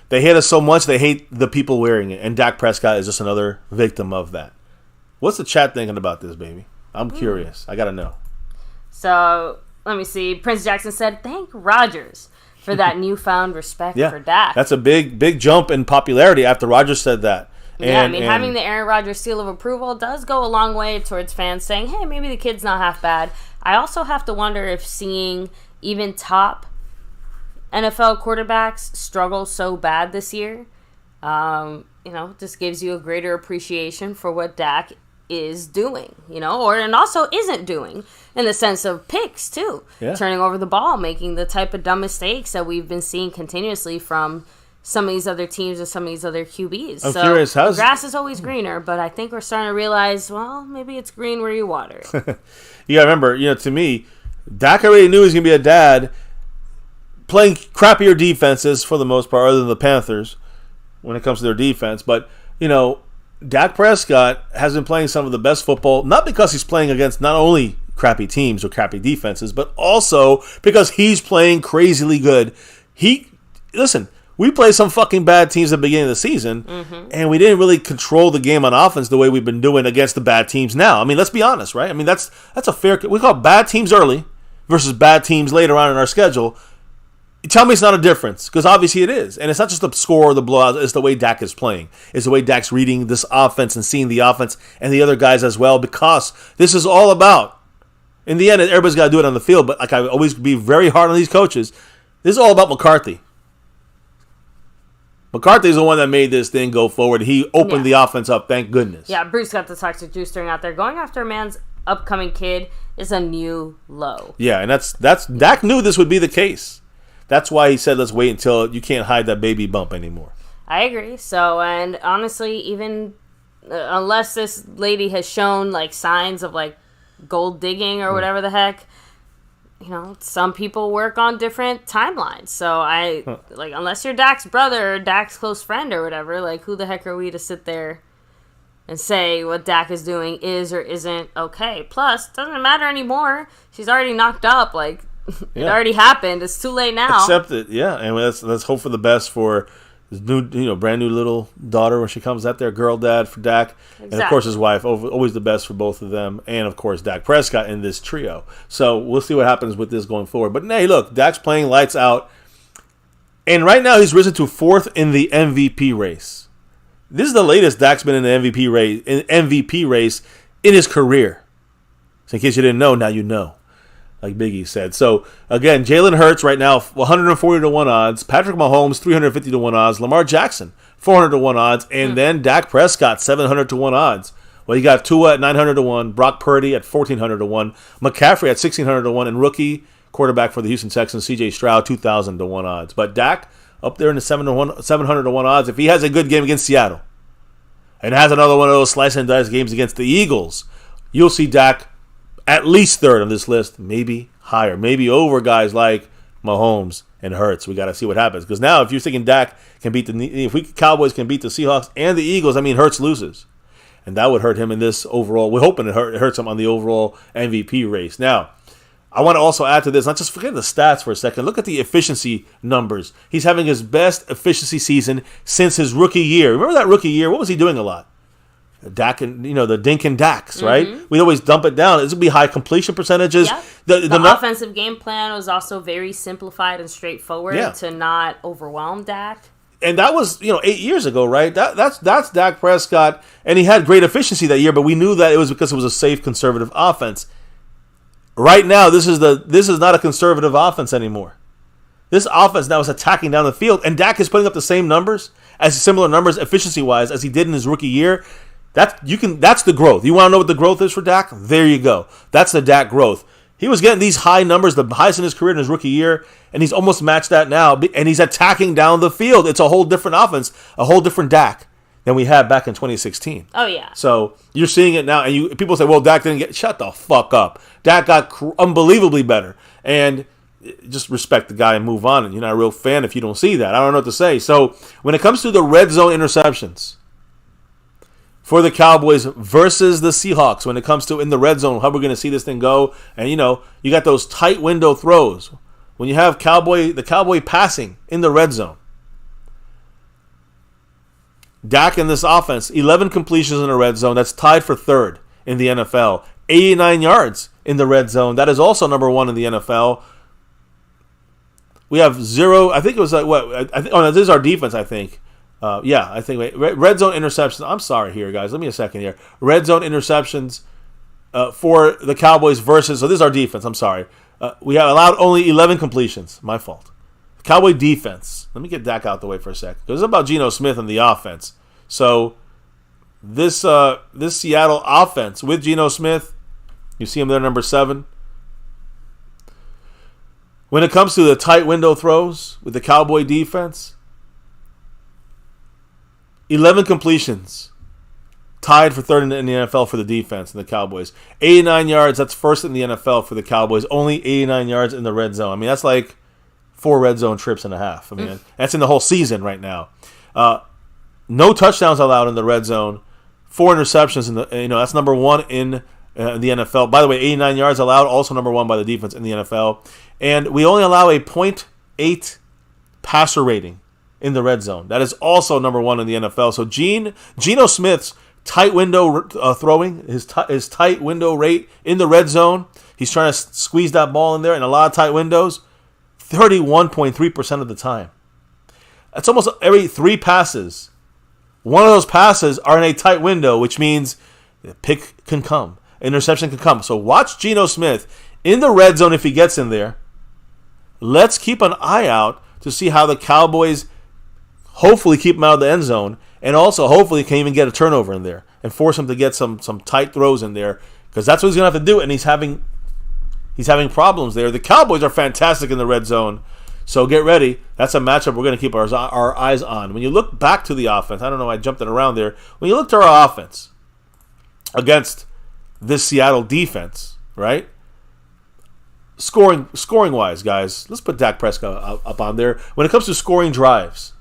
they hate us so much they hate the people wearing it, and Dak Prescott is just another victim of that. What's the chat thinking about this, baby? I'm curious. I gotta know. So, let me see. Prince Jackson said, "Thank Rodgers for that newfound respect for Dak." That's a big jump in popularity after Rodgers said that. Having the Aaron Rodgers seal of approval does go a long way towards fans saying, hey, maybe the kid's not half bad. I also have to wonder if seeing even top NFL quarterbacks struggle so bad this year, just gives you a greater appreciation for what Dak is doing, and also isn't doing in the sense of picks too. Yeah. Turning over the ball, making the type of dumb mistakes that we've been seeing continuously from some of these other teams and some of these other QBs. I'm curious, the grass is always greener, but I think we're starting to realize, well, maybe it's green where you water it. You gotta remember, to me, Dak already knew he was gonna be a dad playing crappier defenses for the most part, other than the Panthers when it comes to their defense. But, Dak Prescott has been playing some of the best football, not because he's playing against not only crappy teams or crappy defenses, but also because he's playing crazily good. Listen, we played some fucking bad teams at the beginning of the season, and we didn't really control the game on offense the way we've been doing against the bad teams now. I mean, let's be honest, right? I mean, that's a fair... We call bad teams early versus bad teams later on in our schedule. Tell me it's not a difference, because obviously it is. And it's not just the score or the blowout, it's the way Dak is playing. It's the way Dak's reading this offense and seeing the offense and the other guys as well, because this is all about... In the end, everybody's got to do it on the field, but like I always be very hard on these coaches, this is all about McCarthy. McCarthy's the one that made this thing go forward. He opened the offense up, thank goodness. Yeah, Bruce got to talk to Drew Sterling out there. Going after a man's upcoming kid is a new low. Yeah, and that's Dak knew this would be the case. That's why he said, let's wait until you can't hide that baby bump anymore. I agree. So, and honestly, even unless this lady has shown like signs of like gold digging or whatever the heck, some people work on different timelines. So unless you're Dak's brother or Dak's close friend or whatever, like who the heck are we to sit there and say what Dak is doing is or isn't okay? Plus, it doesn't matter anymore. She's already knocked up. Like, it already happened. It's too late now. Accept it, yeah. And let's hope for the best for his new, brand new little daughter when she comes out there, girl dad for Dak. Exactly. And, of course, his wife. Always the best for both of them. And, of course, Dak Prescott in this trio. So we'll see what happens with this going forward. But, hey, look, Dak's playing lights out. And right now he's risen to 4th in the MVP race. This is the latest Dak's been in the MVP race in his career. So in case you didn't know, now you know, like Biggie said. So, again, Jalen Hurts right now, 140 to 1 odds. Patrick Mahomes, 350 to 1 odds. Lamar Jackson, 400 to 1 odds. And then Dak Prescott, 700 to 1 odds. Well, you got Tua at 900 to 1. Brock Purdy at 1,400 to 1. McCaffrey at 1,600 to 1. And rookie quarterback for the Houston Texans, C.J. Stroud, 2,000 to 1 odds. But Dak up there in the 700 to 1 odds. If he has a good game against Seattle and has another one of those slice and dice games against the Eagles, you'll see Dak at least 3rd on this list, maybe higher, maybe over guys like Mahomes and Hurts. We got to see what happens, because now if you're thinking Dak can beat Cowboys can beat the Seahawks and the Eagles, I mean Hurts loses, and that would hurt him in this overall. We're hoping it hurts him on the overall MVP race. Now, I want to also add to this, not just forget the stats for a second. Look at the efficiency numbers. He's having his best efficiency season since his rookie year. Remember that rookie year? What was he doing a lot? Dak and the dink and Daks, right? We'd always dump it down. This would be high completion percentages. Yep. The offensive game plan was also very simplified and straightforward to not overwhelm Dak. And that was 8 years ago, right? That's Dak Prescott, and he had great efficiency that year, but we knew that it was because it was a safe, conservative offense. Right now, this is not a conservative offense anymore. This offense now is attacking down the field, and Dak is putting up the same numbers, similar numbers efficiency-wise as he did in his rookie year. That's the growth. You want to know what the growth is for Dak? There you go. That's the Dak growth. He was getting these high numbers, the highest in his career in his rookie year, and he's almost matched that now, and he's attacking down the field. It's a whole different offense, a whole different Dak than we had back in 2016. Oh, yeah. So you're seeing it now, and people say, well, Dak didn't get... Shut the fuck up. Dak got unbelievably better, and just respect the guy and move on. And you're not a real fan if you don't see that. I don't know what to say. So when it comes to the red zone interceptions for the Cowboys versus the Seahawks, when it comes to in the red zone, how we're going to see this thing go, and you got those tight window throws. When you have the Cowboy passing in the red zone, Dak in this offense, 11 completions in the red zone. That's tied for 3rd in the NFL. 89 yards in the red zone. That is also number 1 in the NFL. We have 0. I think it was like what? This is our defense. I think. I think red zone interceptions. I'm sorry here, guys. Let me a second here. Red zone interceptions for the Cowboys versus. So this is our defense. I'm sorry. We have allowed only 11 completions. My fault. Cowboy defense. Let me get Dak out the way for a second. Because it's about Geno Smith and the offense. So this Seattle offense with Geno Smith, you see him there, number 7. When it comes to the tight window throws with the Cowboy defense, 11 completions, tied for third in the NFL for the defense and the Cowboys. 89 yards, that's first in the NFL for the Cowboys. Only 89 yards in the red zone. I mean, that's like 4 red zone trips and a half. I mean, that's in the whole season right now. No touchdowns allowed in the red zone. 4 interceptions that's number 1 in the NFL. By the way, 89 yards allowed, also number 1 by the defense in the NFL. And we only allow a .8 passer rating in the red zone. That is also number 1 in the NFL. So Geno Smith's tight window throwing, his tight window rate in the red zone, he's trying to squeeze that ball in there in a lot of tight windows, 31.3% of the time. That's almost every 3 passes. One of those passes are in a tight window, which means the pick can come. Interception can come. So watch Geno Smith in the red zone if he gets in there. Let's keep an eye out to see how the Cowboys hopefully keep him out of the end zone, and also hopefully can even get a turnover in there and force him to get some tight throws in there, because that's what he's going to have to do, and he's having problems there. The Cowboys are fantastic in the red zone, so get ready. That's a matchup we're going to keep our eyes on. When you look back to the offense, I don't know, I jumped it around there. When you look to our offense against this Seattle defense, right? Scoring wise, guys, let's put Dak Prescott up on there. When it comes to scoring drives,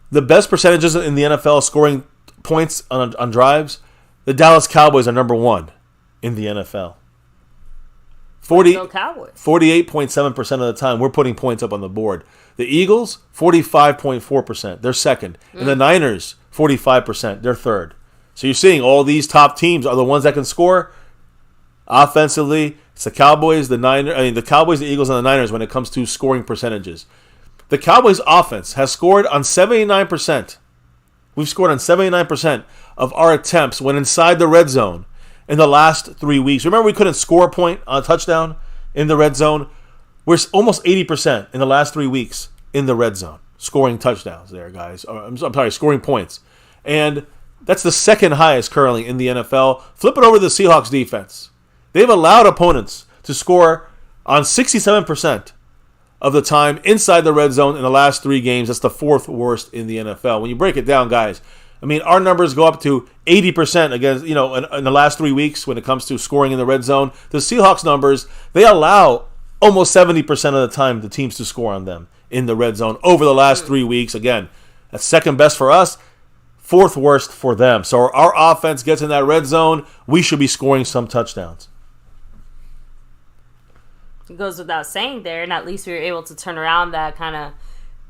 the best percentages in the NFL scoring points on drives, the Dallas Cowboys are number 1 in the NFL. 48.7% of the time we're putting points up on the board. The Eagles, 45.4%. They're second. And the Niners, 45%. They're third. So you're seeing all these top teams are the ones that can score. Offensively, it's the Cowboys, the Cowboys, the Eagles, and the Niners when it comes to scoring percentages. The Cowboys offense has scored on 79%. We've scored on 79% of our attempts when inside the red zone in the last 3 weeks. Remember, we couldn't score a point on a touchdown in the red zone? We're almost 80% in the last 3 weeks in the red zone, scoring touchdowns there, guys. I'm sorry, scoring points. And that's the second highest currently in the NFL. Flip it over to the Seahawks defense. They've allowed opponents to score on 67% of the time inside the red zone in the last 3 games. That's the 4th worst in the NFL. When you break it down, guys, I mean, our numbers go up to 80% against, in the last 3 weeks when it comes to scoring in the red zone. The Seahawks numbers, they allow almost 70% of the time the teams to score on them in the red zone over the last 3 weeks. Again, that's second best for us, 4th worst for them. So our offense gets in that red zone, we should be scoring some touchdowns. It goes without saying there, and at least we were able to turn around that kind of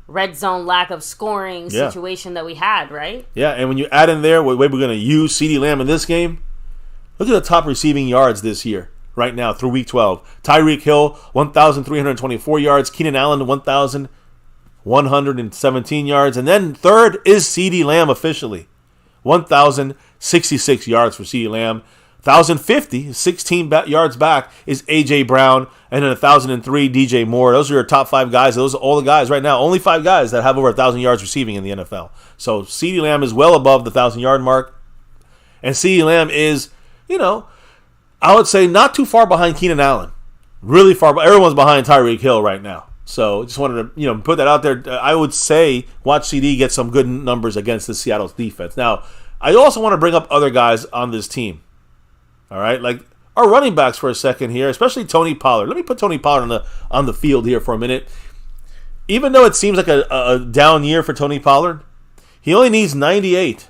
red zone lack of scoring situation that we had, right? Yeah, and when you add in there what way we're going to use CeeDee Lamb in this game, look at the top receiving yards this year, right now, through Week 12. Tyreek Hill, 1,324 yards. Keenan Allen, 1,117 yards. And then third is CeeDee Lamb officially. 1,066 yards for CeeDee Lamb. 1,050, 16 yards back, is A.J. Brown, and then 1,003, DJ Moore. Those are your top 5 guys. Those are all the guys right now. Only 5 guys that have over 1,000 yards receiving in the NFL. So CeeDee Lamb is well above the 1,000-yard mark. And CeeDee Lamb is, I would say not too far behind Keenan Allen. Really far. Everyone's behind Tyreek Hill right now. So just wanted to, put that out there. I would say watch CD get some good numbers against the Seattle defense. Now, I also want to bring up other guys on this team. All right, like our running backs for a second here, especially Tony Pollard. Let me put Tony Pollard on the field here for a minute. Even though it seems like a down year for Tony Pollard, he only needs 98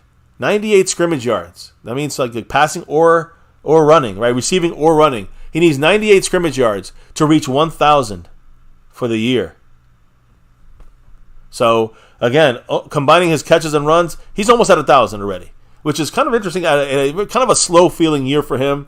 scrimmage yards. That means like passing or running, right? Receiving or running. He needs 98 scrimmage yards to reach 1,000 for the year. So again, combining his catches and runs, he's almost at 1,000 already. which is kind of interesting. Kind of a slow-feeling year for him.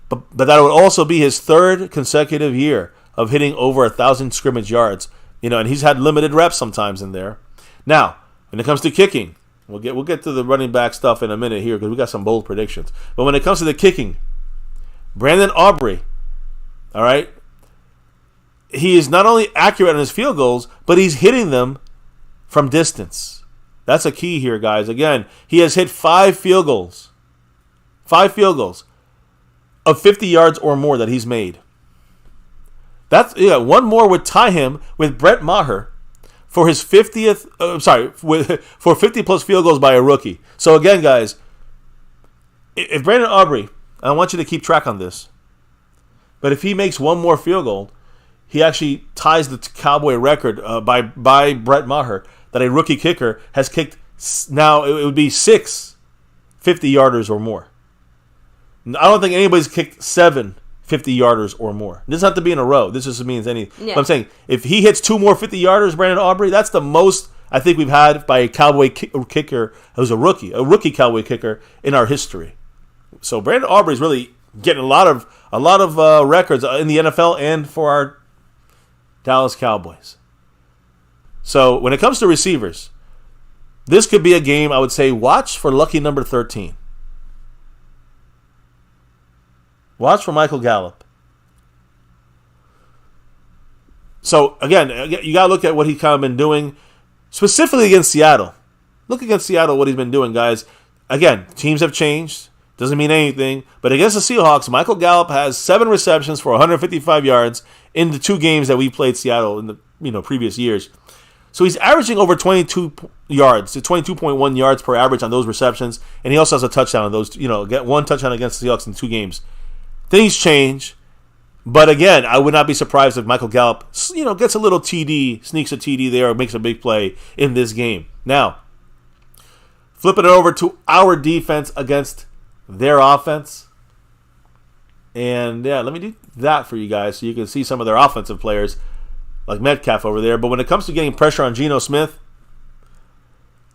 But that would also be his third consecutive year of hitting over 1,000 scrimmage yards. And he's had limited reps sometimes in there. Now, when it comes to kicking, we'll get to the running back stuff in a minute here because we got some bold predictions. But when it comes to the kicking, Brandon Aubrey, all right, he is not only accurate on his field goals, but he's hitting them from distance. That's a key here, guys. Again, he has hit 5 field goals. 5 field goals of 50 yards or more that he's made. One more would tie him with Brett Maher for his 50th. For 50+ field goals by a rookie. So again, guys, if Brandon Aubrey, I want you to keep track on this, but if he makes one more field goal, he actually ties the Cowboy record by Brett Maher that a rookie kicker has kicked. Now it would be 6 50-yarders or more. I don't think anybody's kicked 7 50-yarders or more. It doesn't have to be in a row. This just means any. Yeah. But I'm saying if he hits 2 more 50-yarders, Brandon Aubrey, that's the most I think we've had by a Cowboy kicker who's a rookie Cowboy kicker in our history. So Brandon Aubrey is really getting a lot of records in the NFL and for our Dallas Cowboys. So when it comes to receivers, this could be a game I would say watch for lucky number 13. Watch for Michael Gallup. So, again, you got to look at what he's kind of been doing, specifically against Seattle. Look against Seattle, what he's been doing, guys. Again, teams have changed. Doesn't mean anything. But against the Seahawks, Michael Gallup has 7 receptions for 155 yards in the 2 games that we played Seattle in the previous years. So he's averaging over 22 yards, 22.1 yards per average on those receptions. And he also has a touchdown on those, get 1 touchdown against the Seahawks in 2 games. Things change, but again, I would not be surprised if Michael Gallup, gets a little TD, sneaks a TD there, or makes a big play in this game. Now, flipping it over to our defense against their offense, and let me do that for you guys so you can see some of their offensive players, like Metcalf over there. But when it comes to getting pressure on Geno Smith,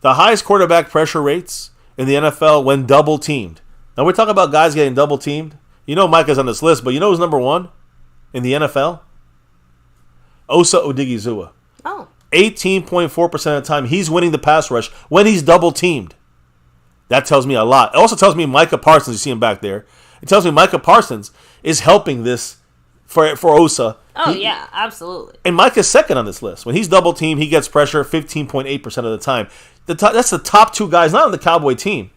the highest quarterback pressure rates in the NFL when double teamed. Now we're talking about guys getting double teamed. Micah's on this list, but who's number 1 in the NFL? Osa Odigizua. Oh. 18.4% of the time, he's winning the pass rush when he's double teamed. That tells me a lot. It also tells me Micah Parsons, you see him back there. It tells me Micah Parsons is helping this for Osa. Oh, yeah, absolutely. And Micah's second on this list. When he's double teamed, he gets pressure 15.8% of the time. That's the top 2 guys, not on the Cowboy team,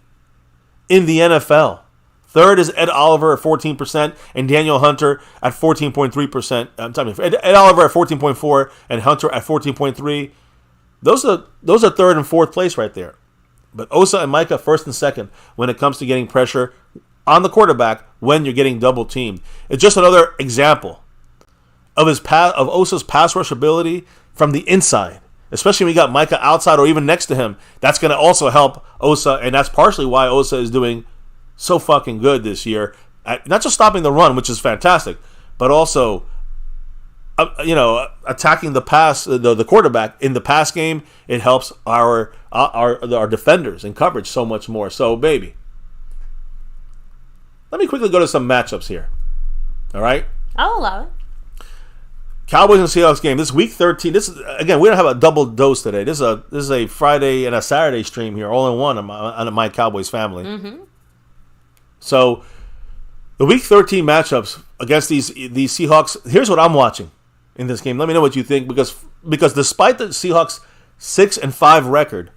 in the NFL. Third is Ed Oliver at 14% and Daniel Hunter at 14.3%. Ed Oliver at 14.4 and Hunter at 14.3. Those are third and fourth place right there. But Osa and Micah first and second when it comes to getting pressure on the quarterback when you're getting double teamed. It's just another example of Osa's pass rush ability from the inside. Especially when you got Micah outside or even next to him. That's going to also help Osa, and that's partially why Osa is doing so fucking good this year, not just stopping the run, which is fantastic, but also, attacking the pass, the quarterback in the pass game. It helps our defenders in coverage so much more. So, baby, let me quickly go to some matchups here. All right, I'll allow it. Cowboys and Seahawks game. This is week 13. This is, again, we don't have a double dose today. This is a Friday and a Saturday stream here, all in one on my Cowboys family. Mm-hmm. So, the Week 13 matchups against these Seahawks, here's what I'm watching in this game. Let me know what you think, because despite the Seahawks' 6-5 record,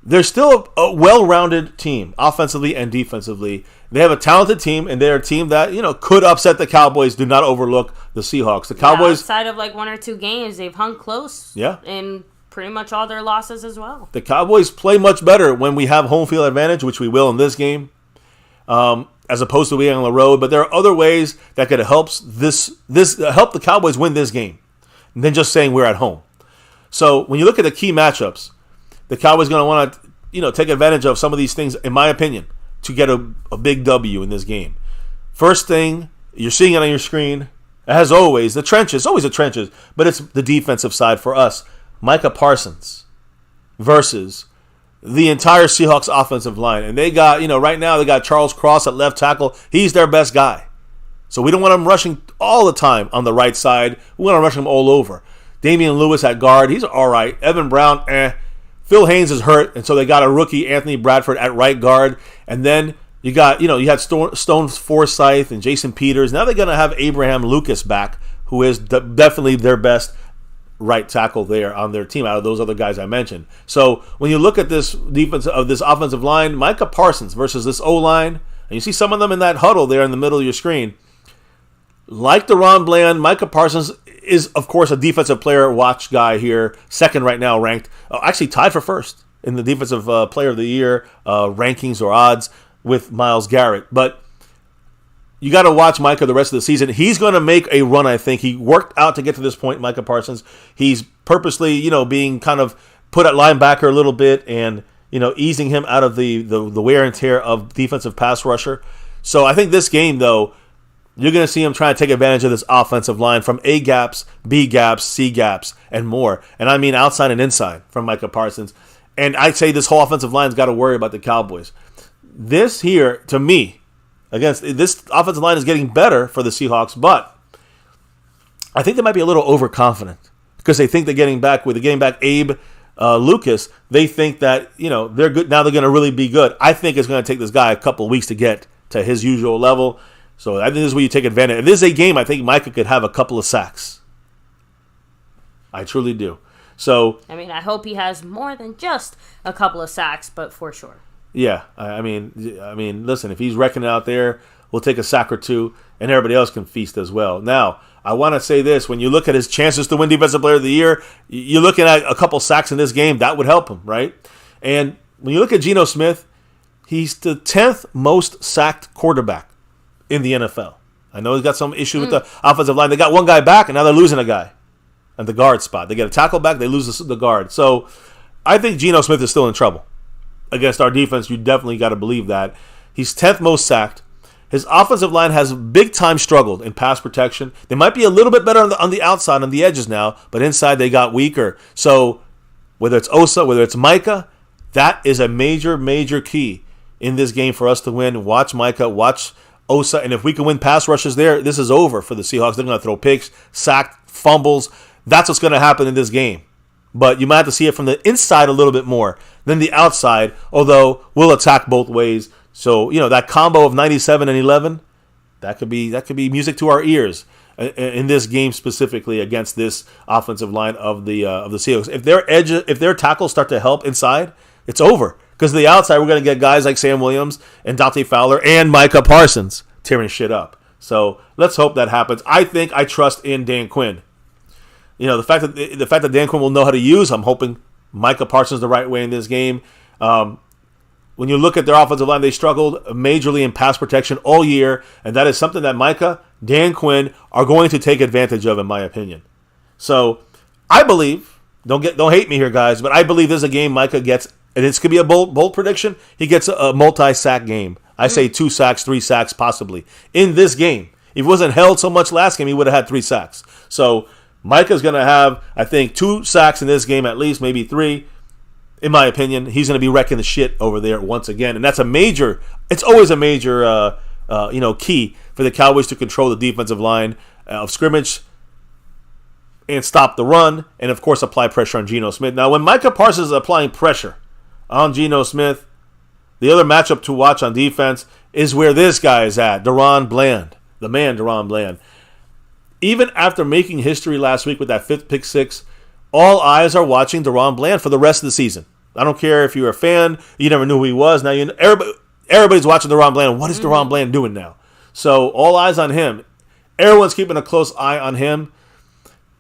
they're still a well-rounded team, offensively and defensively. They have a talented team, and they're a team that could upset the Cowboys. Do not overlook the Seahawks. The Cowboys, outside of like 1 or 2 games, they've hung close. Yeah. And pretty much all their losses as well. The Cowboys play much better when we have home field advantage, which we will in this game, as opposed to being on the road. But there are other ways that could help help the Cowboys win this game than just saying we're at home. So when you look at the key matchups, the Cowboys going to want to take advantage of some of these things, in my opinion, to get a big W in this game. First thing, you're seeing it on your screen, as always, the trenches. Always the trenches, but it's the defensive side for us. Micah Parsons versus the entire Seahawks offensive line. And they got, right now they got Charles Cross at left tackle. He's their best guy. So we don't want him rushing all the time on the right side. We want to rush him all over. Damian Lewis at guard. He's all right. Evan Brown, Phil Haynes is hurt, and so they got a rookie, Anthony Bradford, at right guard. And then you got, you had Stone Forsythe and Jason Peters. Now they're going to have Abraham Lucas back, who is definitely their best right tackle there on their team out of those other guys I mentioned. So when you look at this defense of this offensive line, Micah Parsons versus this O-line, and you see some of them in that huddle there in the middle of your screen. Like DaRon Bland, Micah Parsons is, of course, a defensive player watch guy here, second right now ranked, actually tied for first in the defensive player of the year rankings or odds with Myles Garrett. But you got to watch Micah the rest of the season. He's going to make a run, I think. He worked out to get to this point, Micah Parsons. He's purposely, being kind of put at linebacker a little bit and, easing him out of the wear and tear of defensive pass rusher. So I think this game, though, you're going to see him trying to take advantage of this offensive line from A gaps, B gaps, C gaps, and more. And I mean outside and inside from Micah Parsons. And I'd say this whole offensive line's got to worry about the Cowboys. This here, to me, this offensive line is getting better for the Seahawks, but I think they might be a little overconfident because they think they're getting back Abe Lucas. They think that, they're good. Now they're going to really be good. I think it's going to take this guy a couple of weeks to get to his usual level. So I think this is where you take advantage. If this is a game, I think Micah could have a couple of sacks. I truly do. So I mean, I hope he has more than just a couple of sacks, but for sure. Yeah, I mean, listen, if he's wrecking it out there, we'll take a sack or two, and everybody else can feast as well. Now, I want to say this. When you look at his chances to win Defensive Player of the Year, you're looking at a couple sacks in this game. That would help him, right? And when you look at Geno Smith, he's the 10th most sacked quarterback in the NFL. I know he's got some issue with the offensive line. They got one guy back, and now they're losing a guy at the guard spot. They get a tackle back, they lose the guard. So I think Geno Smith is still in trouble. Against our defense, you definitely got to believe that. He's 10th most sacked. His offensive line has big-time struggled in pass protection. They might be a little bit better on the outside, on the edges now, but inside they got weaker. So whether it's Osa, whether it's Micah, that is a major, major key in this game for us to win. Watch Micah, watch Osa, and if we can win pass rushes there, this is over for the Seahawks. They're going to throw picks, sacked, fumbles. That's what's going to happen in this game. But you might have to see it from the inside a little bit more than the outside, although we'll attack both ways. So, that combo of 97 and 11, that could be music to our ears in this game specifically against this offensive line of the Seahawks. If their tackles start to help inside, it's over. Because the outside, we're going to get guys like Sam Williams and Dante Fowler and Micah Parsons tearing shit up. So let's hope that happens. I think I trust in Dan Quinn. The fact that Dan Quinn will know how to use, I'm hoping Micah Parsons the right way in this game. When you look at their offensive line, they struggled majorly in pass protection all year, and that is something that Micah, Dan Quinn are going to take advantage of, in my opinion. So I believe, don't hate me here, guys, but I believe this is a game Micah gets, and this could be a bold prediction. He gets a multi-sack game. I say 2 sacks, 3 sacks, possibly in this game. If he wasn't held so much last game, he would have had 3 sacks. So Micah's going to have, I think, 2 sacks in this game at least, maybe 3. In my opinion, he's going to be wrecking the shit over there once again. And that's it's always a major, key for the Cowboys to control the defensive line of scrimmage and stop the run and, of course, apply pressure on Geno Smith. Now, when Micah Parsons is applying pressure on Geno Smith, the other matchup to watch on defense is where this guy is at, DaRon Bland, the man DaRon Bland. Even after making history last week with that 5th pick six, all eyes are watching DaRon Bland for the rest of the season. I don't care if you're a fan, you never knew who he was. Now everybody's watching DaRon Bland. What is DaRon Bland doing now? So all eyes on him. Everyone's keeping a close eye on him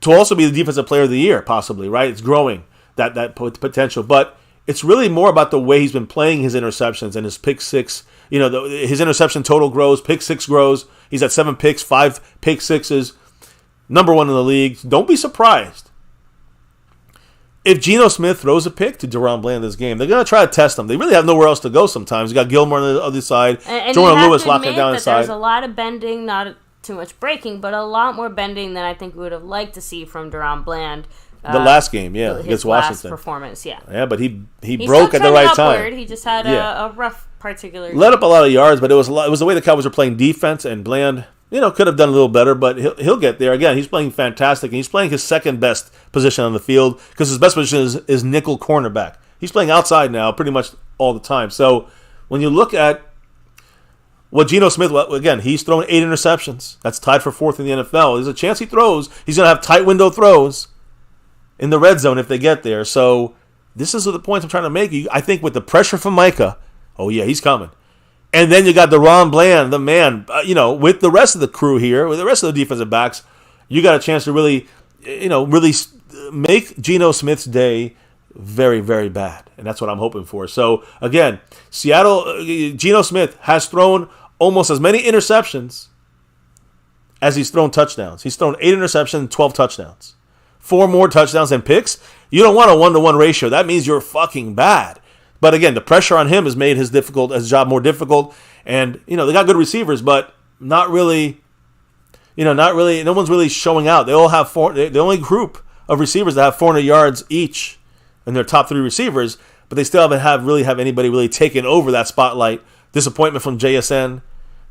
to also be the defensive player of the year, possibly, right? It's growing, that potential. But it's really more about the way he's been playing his interceptions and his pick six. His interception total grows, pick six grows. He's at 7 picks, 5 pick sixes. Number 1 in the league. Don't be surprised if Geno Smith throws a pick to DaRon Bland this game. They're going to try to test him. They really have nowhere else to go sometimes. You got Gilmore on the other side. And Jordan Lewis locking down inside. There's a lot of bending, not too much breaking, but a lot more bending than I think we would have liked to see from DaRon Bland The last game, yeah, against Washington. Last performance, yeah. Yeah, but he broke at the right time. He just had a rough particular. Let up a lot of yards, but it was the way the Cowboys were playing defense, and Bland, could have done a little better, but he'll get there. Again, he's playing fantastic, and he's playing his second best position on the field because his best position is nickel cornerback. He's playing outside now pretty much all the time. So when you look at what Geno Smith, again, he's thrown 8 interceptions. That's tied for 4th in the NFL. There's a chance he throws. He's going to have tight window throws in the red zone if they get there. So this is the points I'm trying to make. I think with the pressure from Micah, oh yeah, he's coming. And then you got DaRon Bland, the man, with the rest of the crew here, with the rest of the defensive backs, you got a chance to really make Geno Smith's day very, very bad. And that's what I'm hoping for. So again, Seattle, Geno Smith has thrown almost as many interceptions as he's thrown touchdowns. He's thrown 8 interceptions, 12 touchdowns. 4 more touchdowns than picks. You don't want a 1-to-1 ratio. That means you're fucking bad. But again, the pressure on him has made his job more difficult. And, they got good receivers, but not really, no one's really showing out. They all have the only group of receivers that have 400 yards each in their top 3 receivers, but they still haven't have anybody really taken over that spotlight. Disappointment from JSN.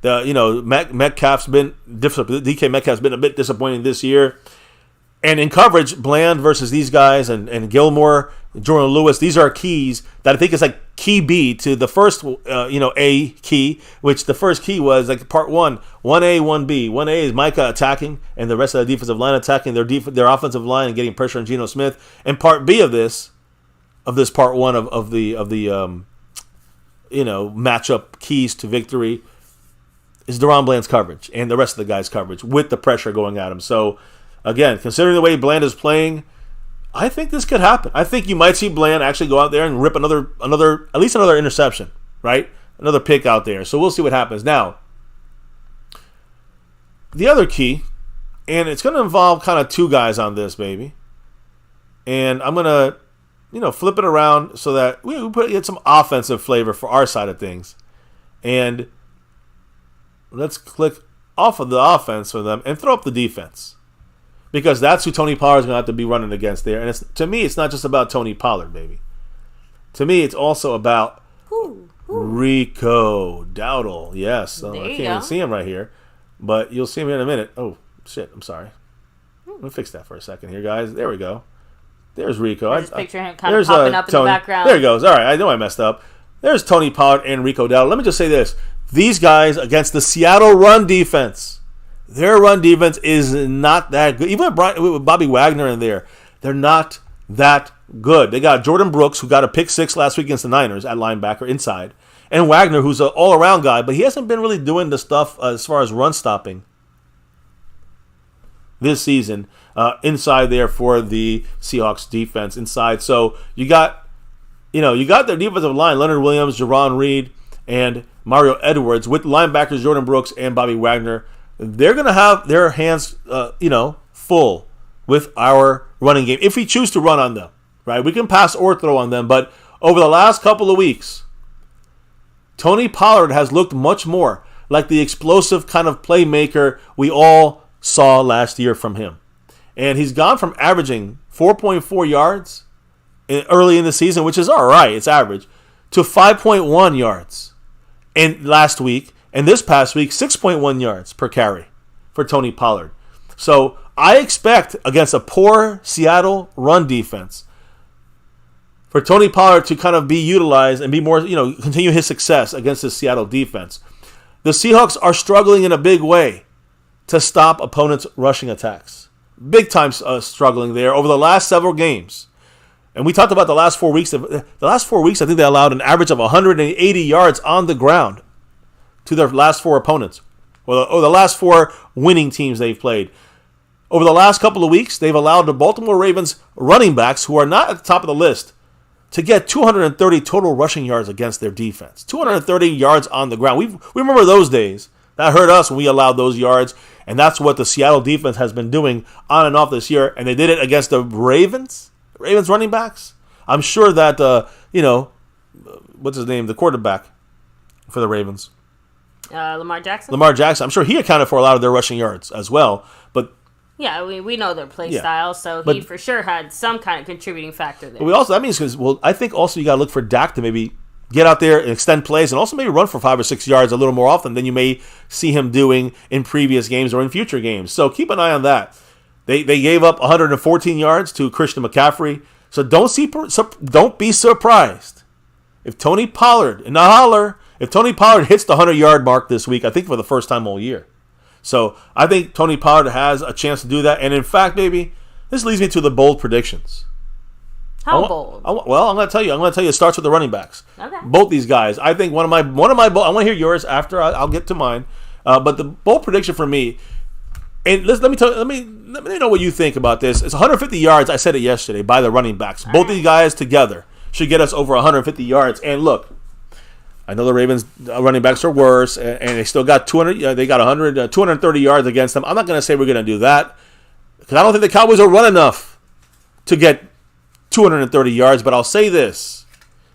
Metcalf's been different. DK Metcalf's been a bit disappointing this year. And in coverage, Bland versus these guys and Gilmore, Jordan Lewis, these are keys that I think is like key B to the first, A key, which the first key was like part 1, 1A, 1B. 1A is Micah attacking and the rest of the defensive line attacking their offensive line and getting pressure on Geno Smith. And part B of this part 1 of the matchup keys to victory is DaRon Bland's coverage and the rest of the guys' coverage with the pressure going at him. So, again, considering the way Bland is playing, I think this could happen. I think you might see Bland actually go out there and rip at least another interception, right? Another pick out there. So we'll see what happens. Now, the other key, and it's going to involve kind of 2 guys on this, baby. And I'm going to, flip it around so that we get some offensive flavor for our side of things. And let's click off of the offense for them and throw up the defense. Because that's who Tony Pollard's going to have to be running against there. And to me, it's not just about Tony Pollard, baby. To me, it's also about Rico Dowdle. Yes. I can't even see him right here. But you'll see him in a minute. Oh, shit. I'm sorry. Let me fix that for a second here, guys. There we go. There's Rico. I just picture him kind of popping up in the background. There he goes. All right. I know I messed up. There's Tony Pollard and Rico Dowdle. Let me just say this. These guys against the Seattle run defense, their run defense is not that good. Even with Bobby Wagner in there, they're not that good. They got Jordan Brooks, who got a pick 6 last week against the Niners at linebacker inside, and Wagner, who's an all-around guy, but he hasn't been really doing the stuff as far as run stopping this season inside there for the Seahawks defense inside. So you got their defensive line, Leonard Williams, Jerron Reed, and Mario Edwards with linebackers Jordan Brooks and Bobby Wagner. They're going to have their hands, full with our running game if we choose to run on them, right? We can pass or throw on them, but over the last couple of weeks, Tony Pollard has looked much more like the explosive kind of playmaker we all saw last year from him. And he's gone from averaging 4.4 yards early in the season, which is all right, it's average, to 5.1 yards in last week. And this past week, 6.1 yards per carry for Tony Pollard. So I expect against a poor Seattle run defense for Tony Pollard to kind of be utilized and be more, continue his success against the Seattle defense. The Seahawks are struggling in a big way to stop opponents' rushing attacks. Big time struggling there over the last several games. And we talked about the last 4 weeks. The last 4 weeks, I think they allowed an average of 180 yards on the ground to their last 4 opponents, or the last 4 winning teams they've played. Over the last couple of weeks, they've allowed the Baltimore Ravens running backs, who are not at the top of the list, to get 230 total rushing yards against their defense. 230 yards on the ground. We remember those days. That hurt us when we allowed those yards, and that's what the Seattle defense has been doing on and off this year, and they did it against the Ravens running backs. I'm sure that, what's his name, the quarterback for the Ravens. Lamar Jackson? Lamar Jackson. I'm sure he accounted for a lot of their rushing yards as well. But, Yeah, we know their play style, so he for sure had some kind of contributing factor there. That means I think also you got to look for Dak to maybe get out there and extend plays and also maybe run for 5 or 6 yards a little more often than you may see him doing in previous games or in future games. So keep an eye on that. They gave up 114 yards to Christian McCaffrey, so don't be surprised if Tony Pollard, and if Tony Pollard hits the 100-yard mark this week, I think for the first time all year. So I think Tony Pollard has a chance to do that. And in fact, baby, this leads me to the bold predictions. How bold? I'm going to tell you. It starts with the running backs. Okay. Both these guys. I think one of my bold, I want to hear yours after I'll get to mine. But the bold prediction for me, and let me know what you think about this. It's 150 yards. I said it yesterday by the running backs. Both these guys together should get us over 150 yards. And look, I know the Ravens running backs are worse, and they still got 200. They got 230 yards against them. I'm not going to say we're going to do that because I don't think the Cowboys will run enough to get 230 yards. But I'll say this: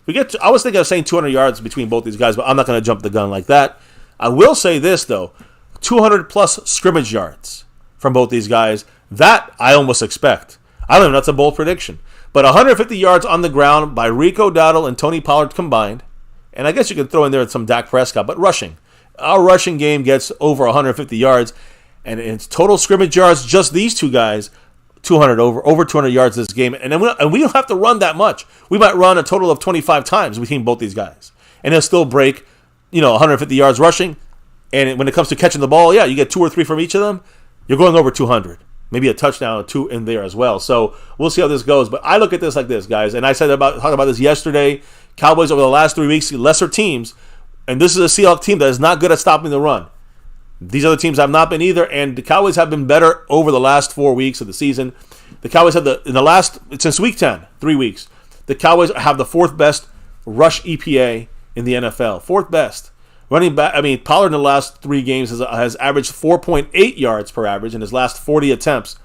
I was thinking of saying 200 yards between both these guys, but I'm not going to jump the gun like that. I will say this though: 200 plus scrimmage yards from both these guys. That I almost expect. I don't know. That's a bold prediction, but 150 yards on the ground by Rico Dowdle and Tony Pollard combined. And I guess you could throw in there some Dak Prescott, but rushing. Our rushing game gets over 150 yards, and it's total scrimmage yards, just these two guys, 200 over 200 yards this game. And we don't have to run that much. We might run a total of 25 times between both these guys. And they'll still break, 150 yards rushing. And when it comes to catching the ball, you get 2 or 3 from each of them. You're going over 200. Maybe a touchdown or 2 in there as well. So we'll see how this goes. But I look at this like this, guys. And I talked about this yesterday. Cowboys over the last 3 weeks, lesser teams. And this is a Seahawks team that is not good at stopping the run. These other teams have not been either. And the Cowboys have been better over the last 4 weeks of the season. The Cowboys have since week 10, 3 weeks, the Cowboys have the 4th best rush EPA in the NFL. 4th best. Running back, Pollard in the last 3 games has averaged 4.8 yards per average in his last 40 attempts.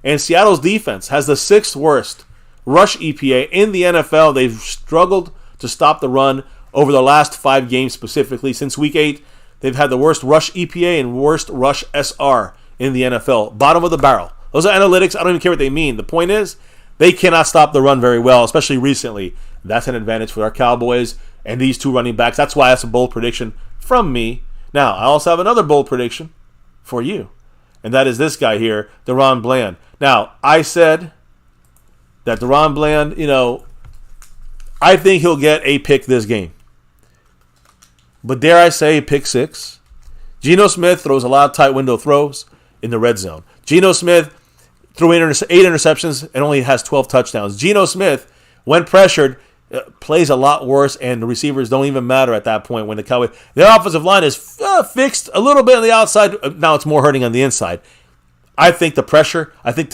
And Seattle's defense has the 6th worst rush EPA in the NFL. They've struggled to stop the run over the last 5 games specifically. Since week 8, they've had the worst rush EPA and worst rush SR in the NFL. Bottom of the barrel. Those are analytics. I don't even care what they mean. The point is, they cannot stop the run very well, especially recently. That's an advantage for our Cowboys and these 2 running backs. That's why that's a bold prediction from me. Now, I also have another bold prediction for you, and that is this guy here, DaRon Bland. Now, I said that DaRon Bland, I think he'll get a pick this game. But dare I say, pick 6. Geno Smith throws a lot of tight window throws in the red zone. Geno Smith threw 8 interceptions and only has 12 touchdowns. Geno Smith, when pressured, plays a lot worse, and the receivers don't even matter at that point when the Cowboys. Their offensive line is fixed a little bit on the outside. Now it's more hurting on the inside. I think the pressure, I think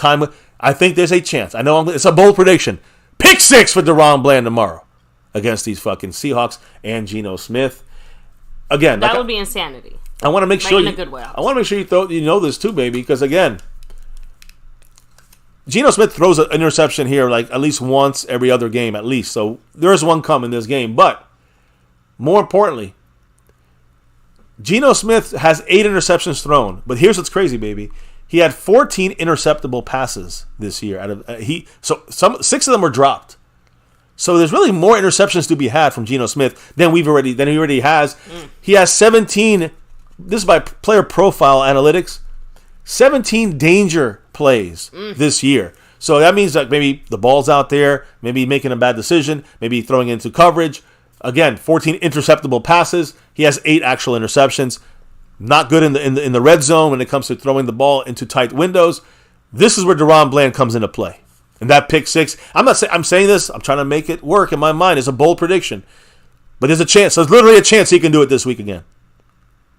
there's a chance. I know it's a bold prediction. Pick 6 for DaRon Bland tomorrow against these fucking Seahawks and Geno Smith. Again, that would be insanity. I want to make sure in a good way. I want to make sure you know this too, baby, because again, Geno Smith throws an interception here like at least once every other game, at least. So there's one coming this game. But more importantly, Geno Smith has 8 interceptions thrown. But here's what's crazy, baby. He had 14 interceptable passes this year. 6 of them were dropped. So there's really more interceptions to be had from Geno Smith than he already has. He has 17. This is by player profile analytics. 17 danger plays this year. So that means that maybe the ball's out there, maybe making a bad decision, maybe throwing into coverage. Again, 14 interceptable passes. He has 8 actual interceptions. Not good in the red zone when it comes to throwing the ball into tight windows. This is where DaRon Bland comes into play. And that pick 6, I'm saying this, I'm trying to make it work in my mind. It's a bold prediction. But there's a chance. There's literally a chance he can do it this week again.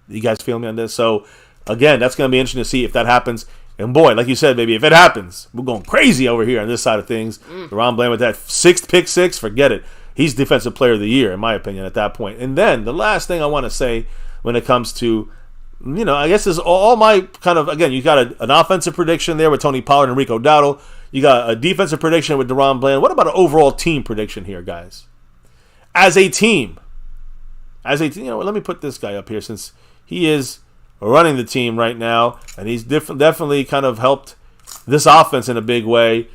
You guys feel me on this? So, again, that's going to be interesting to see if that happens. And boy, like you said, baby, if it happens, we're going crazy over here on this side of things. DaRon Bland with that 6th pick 6, forget it. He's Defensive Player of the Year, in my opinion, at that point. And then the last thing I want to say when it comes to, I guess is all my kind of, again, you got an offensive prediction there with Tony Pollard and Rico Dowdle. You got a defensive prediction with DaRon Bland. What about an overall team prediction here, guys? As a team, let me put this guy up here since he is running the team right now, and he's definitely kind of helped this offense in a big way.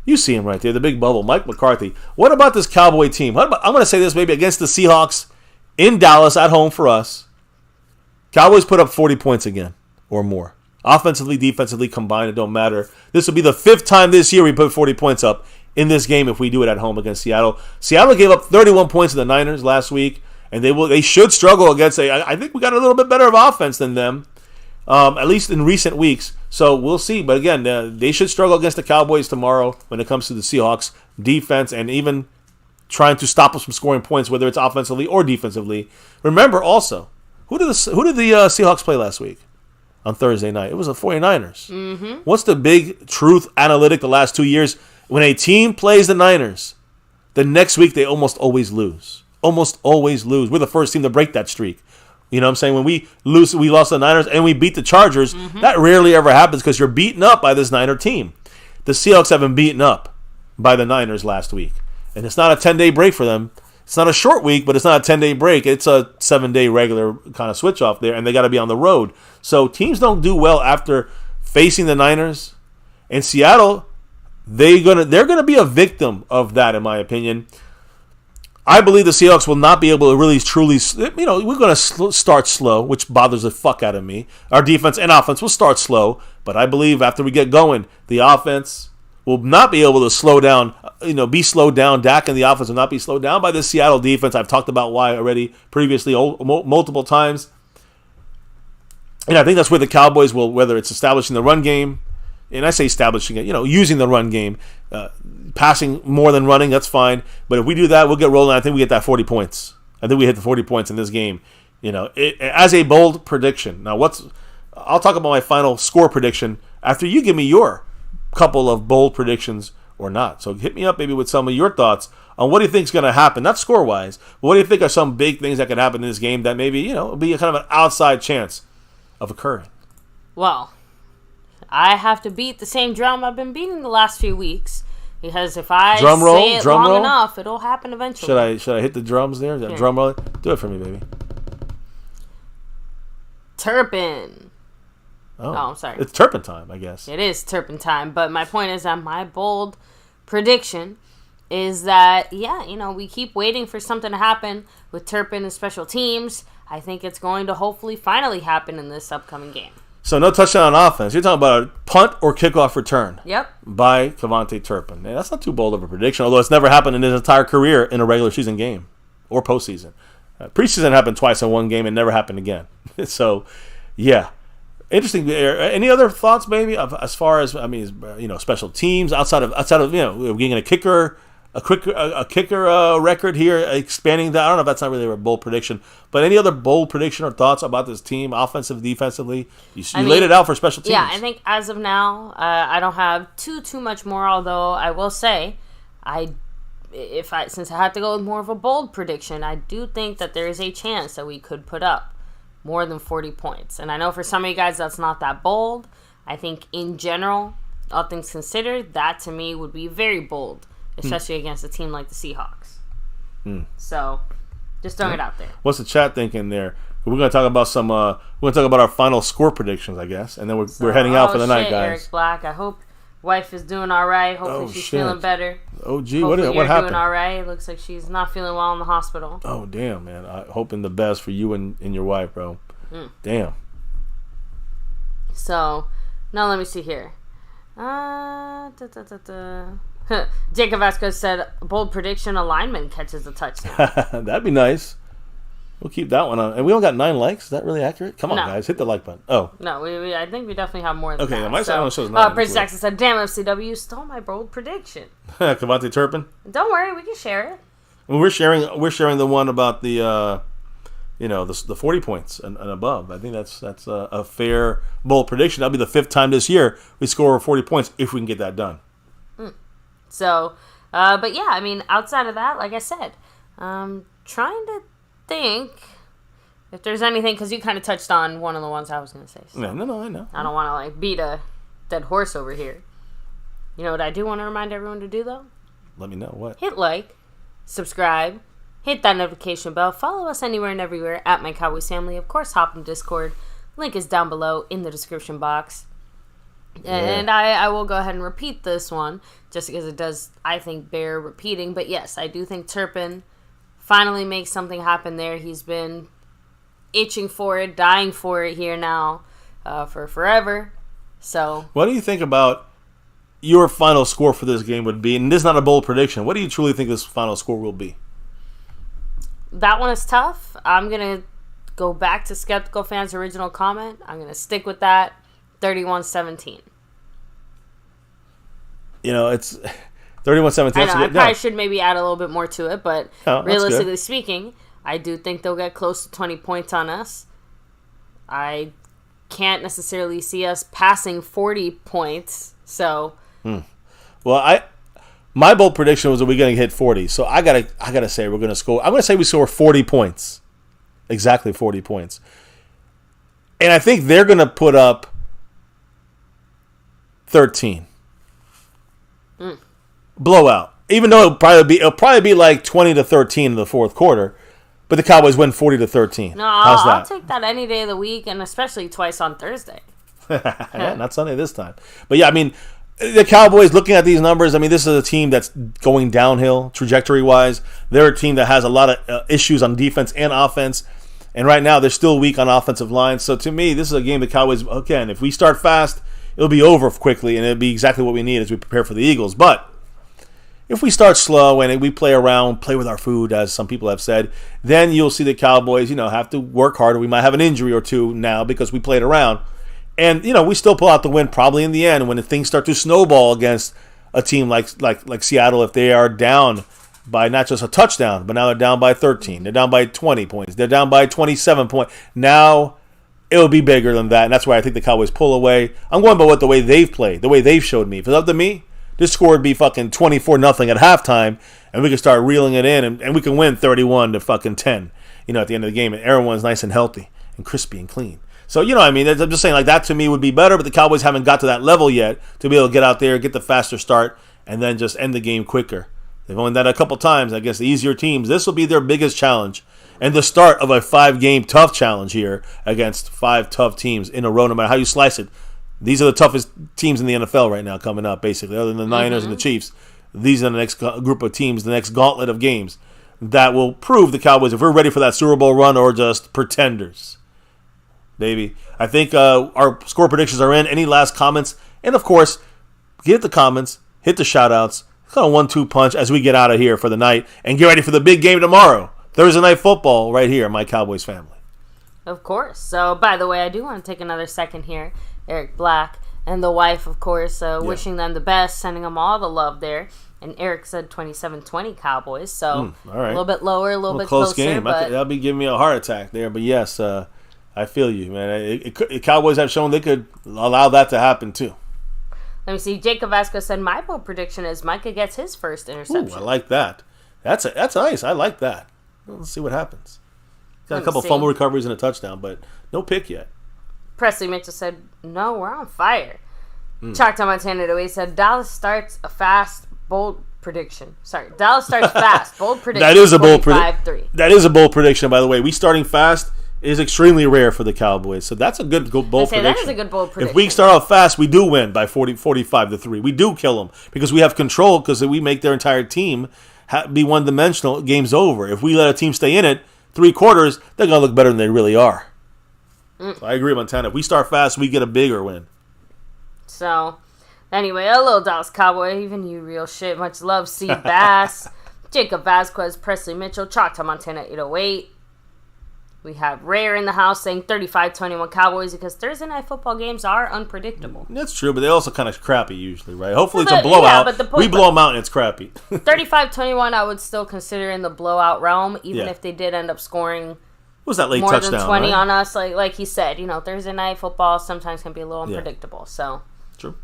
You see him right there, the big bubble, Mike McCarthy. What about this Cowboy team? I'm going to say this maybe against the Seahawks in Dallas at home for us. Cowboys put up 40 points again or more. Offensively, defensively combined, it don't matter. This will be the 5th time this year we put 40 points up in this game if we do it at home against Seattle. Seattle gave up 31 points to the Niners last week, and they should struggle against I think we got a little bit better of offense than them, at least in recent weeks. So we'll see. But again, they should struggle against the Cowboys tomorrow when it comes to the Seahawks defense and even trying to stop us from scoring points, whether it's offensively or defensively. Remember also, who did the Seahawks play last week on Thursday night? It was the 49ers. Mm-hmm. What's the big truth analytic the last 2 years? When a team plays the Niners, the next week they almost always lose. Almost always lose. We're the first team to break that streak. You know what I'm saying? When we lost the Niners and we beat the Chargers, that rarely ever happens because you're beaten up by this Niner team. The Seahawks have been beaten up by the Niners last week. And it's not a 10-day break for them. It's not a short week, but it's not a 10-day break. It's a 7-day regular kind of switch off there, and they got to be on the road. So teams don't do well after facing the Niners. And Seattle, they're gonna be a victim of that, in my opinion. I believe the Seahawks will not be able to really truly, we're going to start slow, which bothers the fuck out of me. Our defense and offense will start slow, but I believe after we get going, the offense will not be able to slow down, be slowed down. Dak and the offense will not be slowed down by the Seattle defense. I've talked about why already previously multiple times. And I think that's where the Cowboys will, whether it's establishing the run game, and I say establishing it, using the run game, passing more than running, that's fine. But if we do that, we'll get rolling. I think we get that 40 points. I think we hit the 40 points in this game. As a bold prediction. Now, I'll talk about my final score prediction after you give me your couple of bold predictions or not. So hit me up maybe with some of your thoughts on what do you think is going to happen, not score-wise, but what do you think are some big things that could happen in this game that maybe, will be a kind of an outside chance of occurring. Well, I have to beat the same drum I've been beating the last few weeks. Because if I say it long enough, it'll happen eventually. Should I hit the drums there? Is that drum roll? Do it for me, baby. Turpin. Oh, I'm sorry. It's Turpin time, I guess. It is Turpin time. But my point is that my bold prediction is that, we keep waiting for something to happen with Turpin and special teams. I think it's going to hopefully finally happen in this upcoming game. So no touchdown on offense. You're talking about a punt or kickoff return. Yep. By Kevontae Turpin. Man, that's not too bold of a prediction, although it's never happened in his entire career in a regular season game or postseason. Preseason happened twice in one game and never happened again. So, yeah. Interesting. Any other thoughts, maybe, as far as special teams outside of we're getting a kicker record here, expanding that. I don't know if that's not really a bold prediction, but any other bold prediction or thoughts about this team, offensive, defensively? You laid it out for special teams. Yeah, I think as of now, I don't have too much more. Although I will say, since I had to go with more of a bold prediction, I do think that there is a chance that we could put up more than 40 points. And I know for some of you guys that's not that bold. I think in general, all things considered, that to me would be very bold. Especially against a team like the Seahawks. So, just throwing it out there. What's the chat thinking there? We're going to talk about we're going to talk about our final score predictions, I guess, and then we're heading out for the night, guys. Eric Black, I hope wife is doing all right. Hopefully she's feeling better. Oh, gee, what happened? You're doing all right. It looks like she's not feeling well in the hospital. Oh, damn, man. I'm hoping the best for you and your wife, bro. Damn. So, now let me see here. Jacob Vasquez said, bold prediction, a lineman catches a touchdown. That'd be nice. We'll keep that one on. And we only got 9 likes. Is that really accurate? Come on, guys. Hit the like button. Oh. No, I think we definitely have more than that. Okay, my side only shows 9. Prince Jackson said, damn, FCW, you stole my bold prediction. Kevontae Turpin? Don't worry, we can share it. Well, we're sharing the one about the 40 points and above. I think that's a fair bold prediction. That'll be the 5th time this year we score over 40 points if we can get that done. So, but yeah, outside of that, like I said, trying to think if there's anything, because you kind of touched on one of the ones I was going to say. So no, I know. I don't want to beat a dead horse over here. You know what I do want to remind everyone to do, though? Let me know. What? Hit like, subscribe, hit that notification bell, follow us anywhere and everywhere at MyCowboysFamily. Of course, hop in Discord. Link is down below in the description box. And I will go ahead and repeat this one, just because it does, I think, bear repeating. But yes, I do think Turpin finally makes something happen there. He's been itching for it, dying for it here now for forever. So, what do you think about your final score for this game would be? And this is not a bold prediction. What do you truly think this final score will be? That one is tough. I'm going to go back to Skeptical Fan's original comment. I'm going to stick with that. 31-17. It's 31-17. I know, I probably should maybe add a little bit more to it, but realistically speaking, I do think they'll get close to 20 points on us. I can't necessarily see us passing 40 points, so... Well, my bold prediction was that we're going to hit 40, so I gotta say we're going to score... I'm going to say we score 40 points. Exactly 40 points. And I think they're going to put up 13. Blowout. Even though it'll probably be like 20-13 in the fourth quarter, but the Cowboys win 40-13. No, I'll take that any day of the week, and especially twice on Thursday. Yeah, not Sunday this time. But yeah, I mean, the Cowboys, looking at these numbers, I mean, this is a team that's going downhill trajectory-wise. They're a team that has a lot of issues on defense and offense, and right now they're still weak on offensive line. So to me, this is a game the Cowboys, again, if we start fast, it'll be over quickly, and it'll be exactly what we need as we prepare for the Eagles. But if we start slow and we play around, play with our food, as some people have said, then you'll see the Cowboys, have to work harder. We might have an injury or two now because we played around. And, we still pull out the win probably in the end when things start to snowball against a team like Seattle, if they are down by not just a touchdown, but now they're down by 13. They're down by 20 points. They're down by 27 points. Now it'll be bigger than that, and that's why I think the Cowboys pull away. I'm going by the way they've played, the way they've showed me. If it's up to me, this score would be fucking 24-0 at halftime, and we can start reeling it in, and we can win 31-10, at the end of the game, and everyone's nice and healthy and crispy and clean. So, I'm just saying, like, that to me would be better, but the Cowboys haven't got to that level yet to be able to get out there, get the faster start, and then just end the game quicker. They've only done that a couple times. I guess the easier teams, this will be their biggest challenge, and the start of a 5-game tough challenge here against 5 tough teams in a row, no matter how you slice it. These are the toughest teams in the NFL right now coming up, basically, other than the Niners and the Chiefs. These are the next group of teams, the next gauntlet of games that will prove the Cowboys if we're ready for that Super Bowl run or just pretenders. Baby, I think our score predictions are in. Any last comments? And, of course, hit the comments, hit the shout-outs, kind of 1-2 punch as we get out of here for the night and get ready for the big game tomorrow. Thursday Night Football right here, My Cowboys Family. Of course. So, by the way, I do want to take another second here. Eric Black and the wife, of course, wishing them the best, sending them all the love there. And Eric said 27-20 Cowboys, so all right. A little bit lower, a little bit close closer. Game. But that'll be giving me a heart attack there. But yes, I feel you, man. The Cowboys have shown they could allow that to happen too. Let me see. Jacob Vasquez said, my bold prediction is Micah gets his first interception. Ooh, I like that. That's nice. I like that. Let's see what happens. Got a couple fumble recoveries and a touchdown, but no pick yet. Presley Mitchell said, no, we're on fire. Chalked on Montana away said, Dallas starts a fast, bold prediction. Sorry, Dallas starts fast, bold prediction. That is a bold prediction. That is a bold prediction, by the way. We starting fast is extremely rare for the Cowboys, so that's a good bold prediction. That is a good bold prediction. If we start off fast, we do win by 45-3. We do kill them because we have control because we make their entire team be one-dimensional. Game's over. If we let a team stay in it 3 quarters, they're going to look better than they really are. So I agree, Montana. If we start fast, we get a bigger win. So, anyway, a little Dallas Cowboy, even you real shit. Much love, C. Bass, Jacob Vasquez, Presley Mitchell, Choctaw, Montana 808. We have Rare in the house saying 35-21 Cowboys because Thursday night football games are unpredictable. That's true, but they're also kind of crappy usually, right? Hopefully it's a blowout. Yeah, we blow them out and it's crappy. 35-21 I would still consider in the blowout realm, even if they did end up scoring was that late more touchdown, than 20 right? on us. Like he said, Thursday night football sometimes can be a little unpredictable. So true.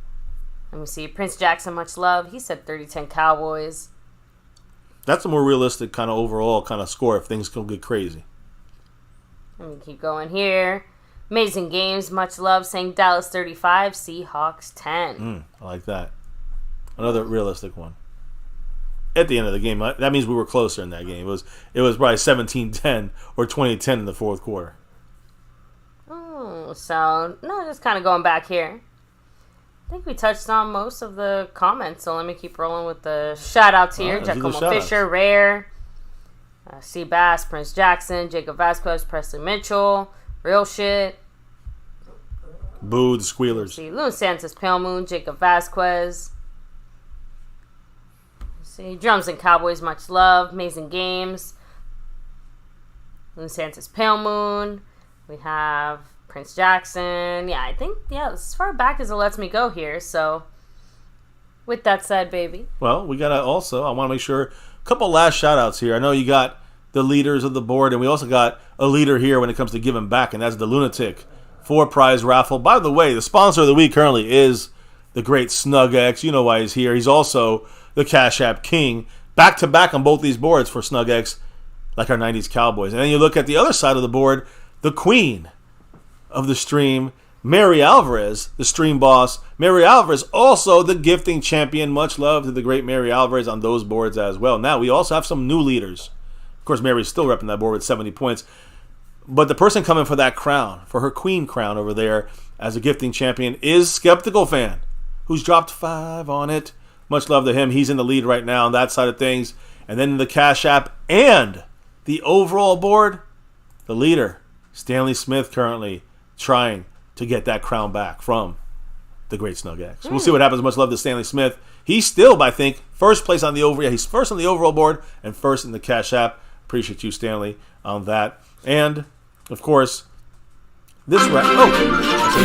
Let me see. Prince Jackson, much love. He said 30-10 Cowboys. That's a more realistic kind of overall kind of score if things go get crazy. Let me keep going here. Amazing Games, much love, saying Dallas 35, Seahawks 10. I like that. Another realistic one. At the end of the game, that means we were closer in that game. It was probably 17-10 or 20-10 in the fourth quarter. Oh, so, no, just kind of going back here. I think we touched on most of the comments, so let me keep rolling with the shout-outs here. Giacomo Fisher, Rare, C. Bass, Prince Jackson, Jacob Vasquez, Presley Mitchell, Real Shit. Boo, the Squealers. See, Loon Santos, Pale Moon, Jacob Vasquez. See, Drums and Cowboys, much love, amazing games. Loon Santos, Pale Moon. We have Prince Jackson. Yeah, I think, as far back as it lets me go here. So, with that said, baby. Well, we got to also, I want to make sure, a couple last shout-outs here. I know you got the leaders of the board, and we also got a leader here when it comes to giving back, and that's the Lunatic 4-prize raffle. By the way, the sponsor of the week currently is the great Snug X. You know why he's here. He's also the Cash App King. Back-to-back on both these boards for Snug X, like our 90s Cowboys. And then you look at the other side of the board, the queen of the stream, Mary Alvarez, the stream boss. Mary Alvarez, also the gifting champion. Much love to the great Mary Alvarez on those boards as well. Now, we also have some new leaders. Of course, Mary's still repping that board with 70 points. But the person coming for that crown, for her queen crown over there as a gifting champion, is Skeptical Fan, who's dropped 5 on it. Much love to him. He's in the lead right now on that side of things. And then the Cash App and the overall board, the leader, Stanley Smith, currently trying to get that crown back from the great Snug X. We'll see what happens. Much love to Stanley Smith. He's still, I think, first place on the he's first on the overall board and first in the Cash App. Appreciate you, Stanley, on that. And, of course, this round.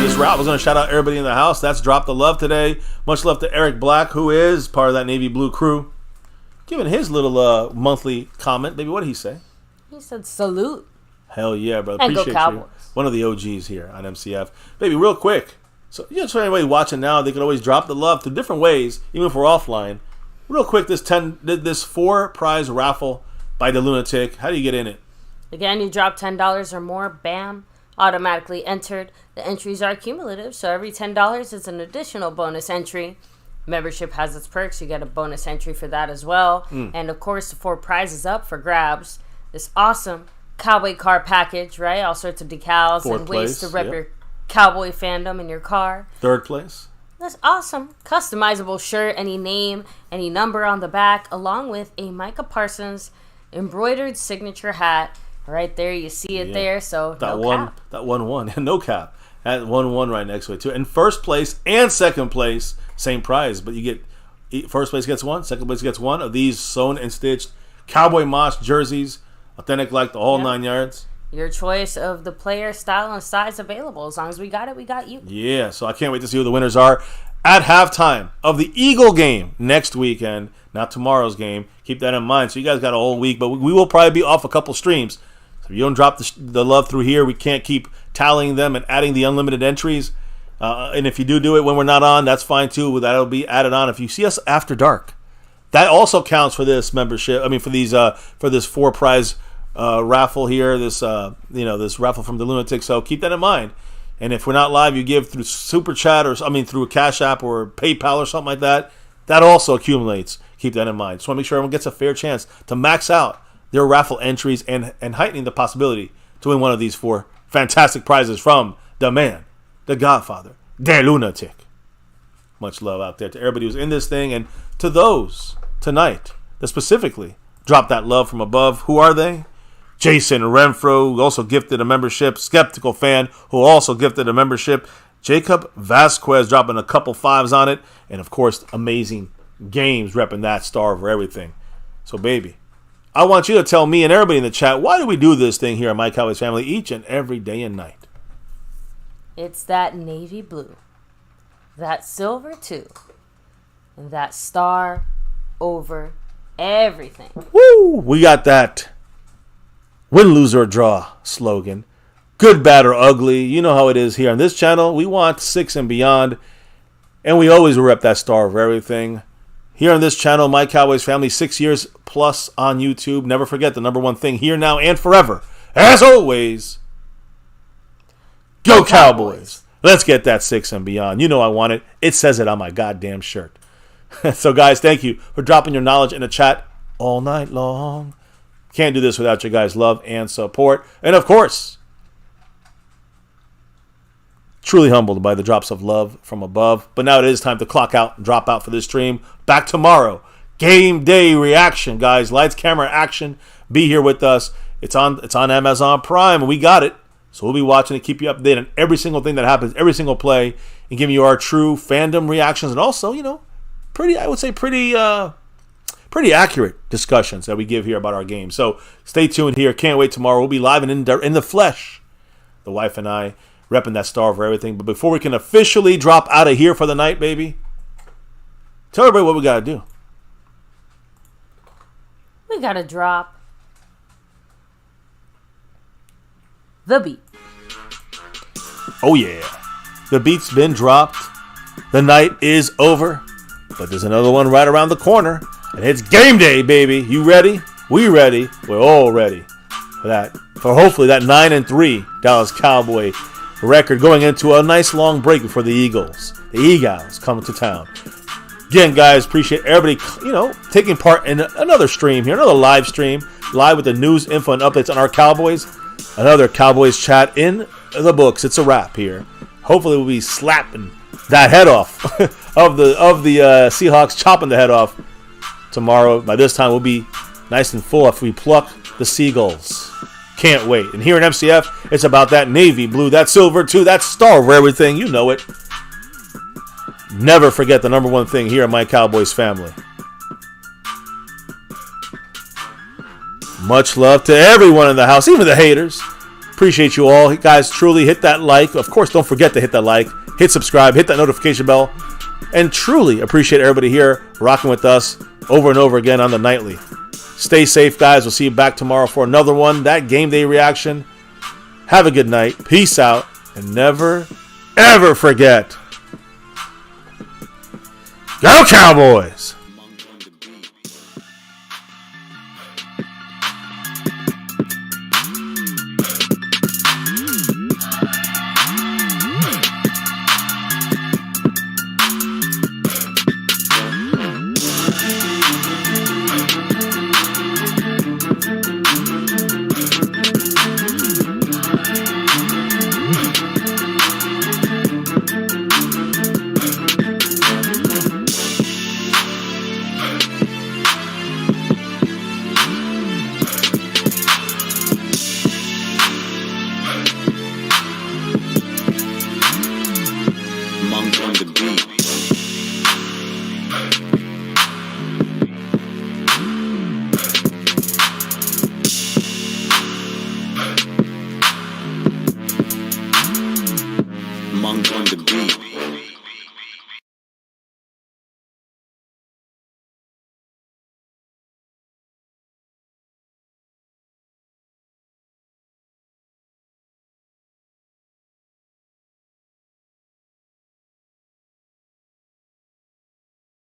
This round. I was going to shout out everybody in the house. That's Drop the Love today. Much love to Eric Black, who is part of that Navy Blue crew. Giving his little monthly comment. Baby, what did he say? He said salute. Hell yeah, brother. And appreciate go Cowboys. You. One of the OGs here on MCF. Baby, real quick. So, for anybody watching now, they can always drop the love through different ways, even if we're offline. Real quick, this 4-prize raffle by the Lunatic. How do you get in it? Again, you drop $10 or more, bam, automatically entered. The entries are cumulative, so every $10 is an additional bonus entry. Membership has its perks. You get a bonus entry for that as well. And, of course, the 4 prizes up for grabs. This awesome Cowboy car package, right? All sorts of decals and ways to rep your Cowboy fandom in your car. 3rd place. That's awesome. Customizable shirt, any name, any number on the back, along with a Micah Parsons embroidered signature hat. Right there, you see it there. So that no cap. That 1-1, no cap. That 1-1 right next to it too. And first place and second place, same prize, but you get first place gets 1, second place gets 1 of these sewn and stitched Cowboy Moss jerseys, authentic like the whole 9 yards. Your choice of the player, style, and size available. As long as we got it, we got you. Yeah, so I can't wait to see who the winners are at halftime of the Eagle game next weekend, not tomorrow's game. Keep that in mind. So you guys got a whole week, but we will probably be off a couple streams. So if you don't drop the love through here, we can't keep tallying them and adding the unlimited entries. And if you do it when we're not on, that's fine too. That'll be added on. If you see us after dark, that also counts for this membership. I mean, for these for this 4-prize raffle here, this this raffle from the Lunatic. So keep that in mind. And if we're not live, you give through Super Chat through a Cash App or PayPal or something like that. That also accumulates. Keep that in mind. Just want to make sure everyone gets a fair chance to max out their raffle entries and heightening the possibility to win one of these 4 fantastic prizes from the man, the Godfather, the Lunatic. Much love out there to everybody who's in this thing, and to those tonight that specifically dropped that love from above. Who are they? Jason Renfro, who also gifted a membership. Skeptical Fan, who also gifted a membership. Jacob Vasquez dropping a couple 5s on it. And, of course, amazing games repping that star over everything. So, baby, I want you to tell me and everybody in the chat, why do we do this thing here at My Cowboys Family each and every day and night? It's that navy blue, that silver too, and that star over everything. Woo! We got that win, lose, or draw slogan. Good, bad, or ugly. You know how it is here on this channel. We want 6 and beyond. And we always rep that star over everything. Here on this channel, My Cowboys Family, 6 years plus on YouTube. Never forget the number one thing here, now, and forever. As always, go Cowboys. Let's get that 6 and beyond. You know I want it. It says it on my goddamn shirt. So, guys, thank you for dropping your knowledge in the chat all night long. Can't do this without your guys' love and support. And, of course, Truly humbled by the drops of love from above. But now it is time to clock out and drop out for this stream. Back tomorrow. Game day reaction, guys. Lights, camera, action. Be here with us. It's on Amazon Prime. We got it. So we'll be watching to keep you updated on every single thing that happens, every single play, and giving you our true fandom reactions, and also, pretty accurate discussions that we give here about our game. So stay tuned here. Can't wait tomorrow. We'll be live and in the flesh. The wife and I repping that star for everything. But before we can officially drop out of here for the night, baby, tell everybody what we got to do. We got to drop the beat. Oh, yeah. The beat's been dropped. The night is over. But there's another one right around the corner. And it's game day, baby. You ready? We ready. We're all ready for that. For hopefully that 9-3 Dallas Cowboy record going into a nice long break before the Eagles come to town. Again, guys, appreciate everybody, taking part in another stream here, another live stream, live with the news, info, and updates on our Cowboys. Another Cowboys chat in the books. It's a wrap here. Hopefully, we'll be slapping that head off of the Seahawks, chopping the head off tomorrow. By this time, we'll be nice and full after we pluck the Seagulls. Can't wait. And here in MCF, it's about that navy blue, that silver too, that star for everything. You know it. Never forget the number one thing here at My Cowboys Family. Much love to everyone in the house, even the haters. Appreciate you all. Guys, truly hit that like. Of course, don't forget to hit that like. Hit subscribe. Hit that notification bell. And truly appreciate everybody here rocking with us over and over again on the nightly. Stay safe, guys. We'll see you back tomorrow for another one. That game day reaction. Have a good night. Peace out. And never, ever forget. Go Cowboys! On the beat. Monk on the beat.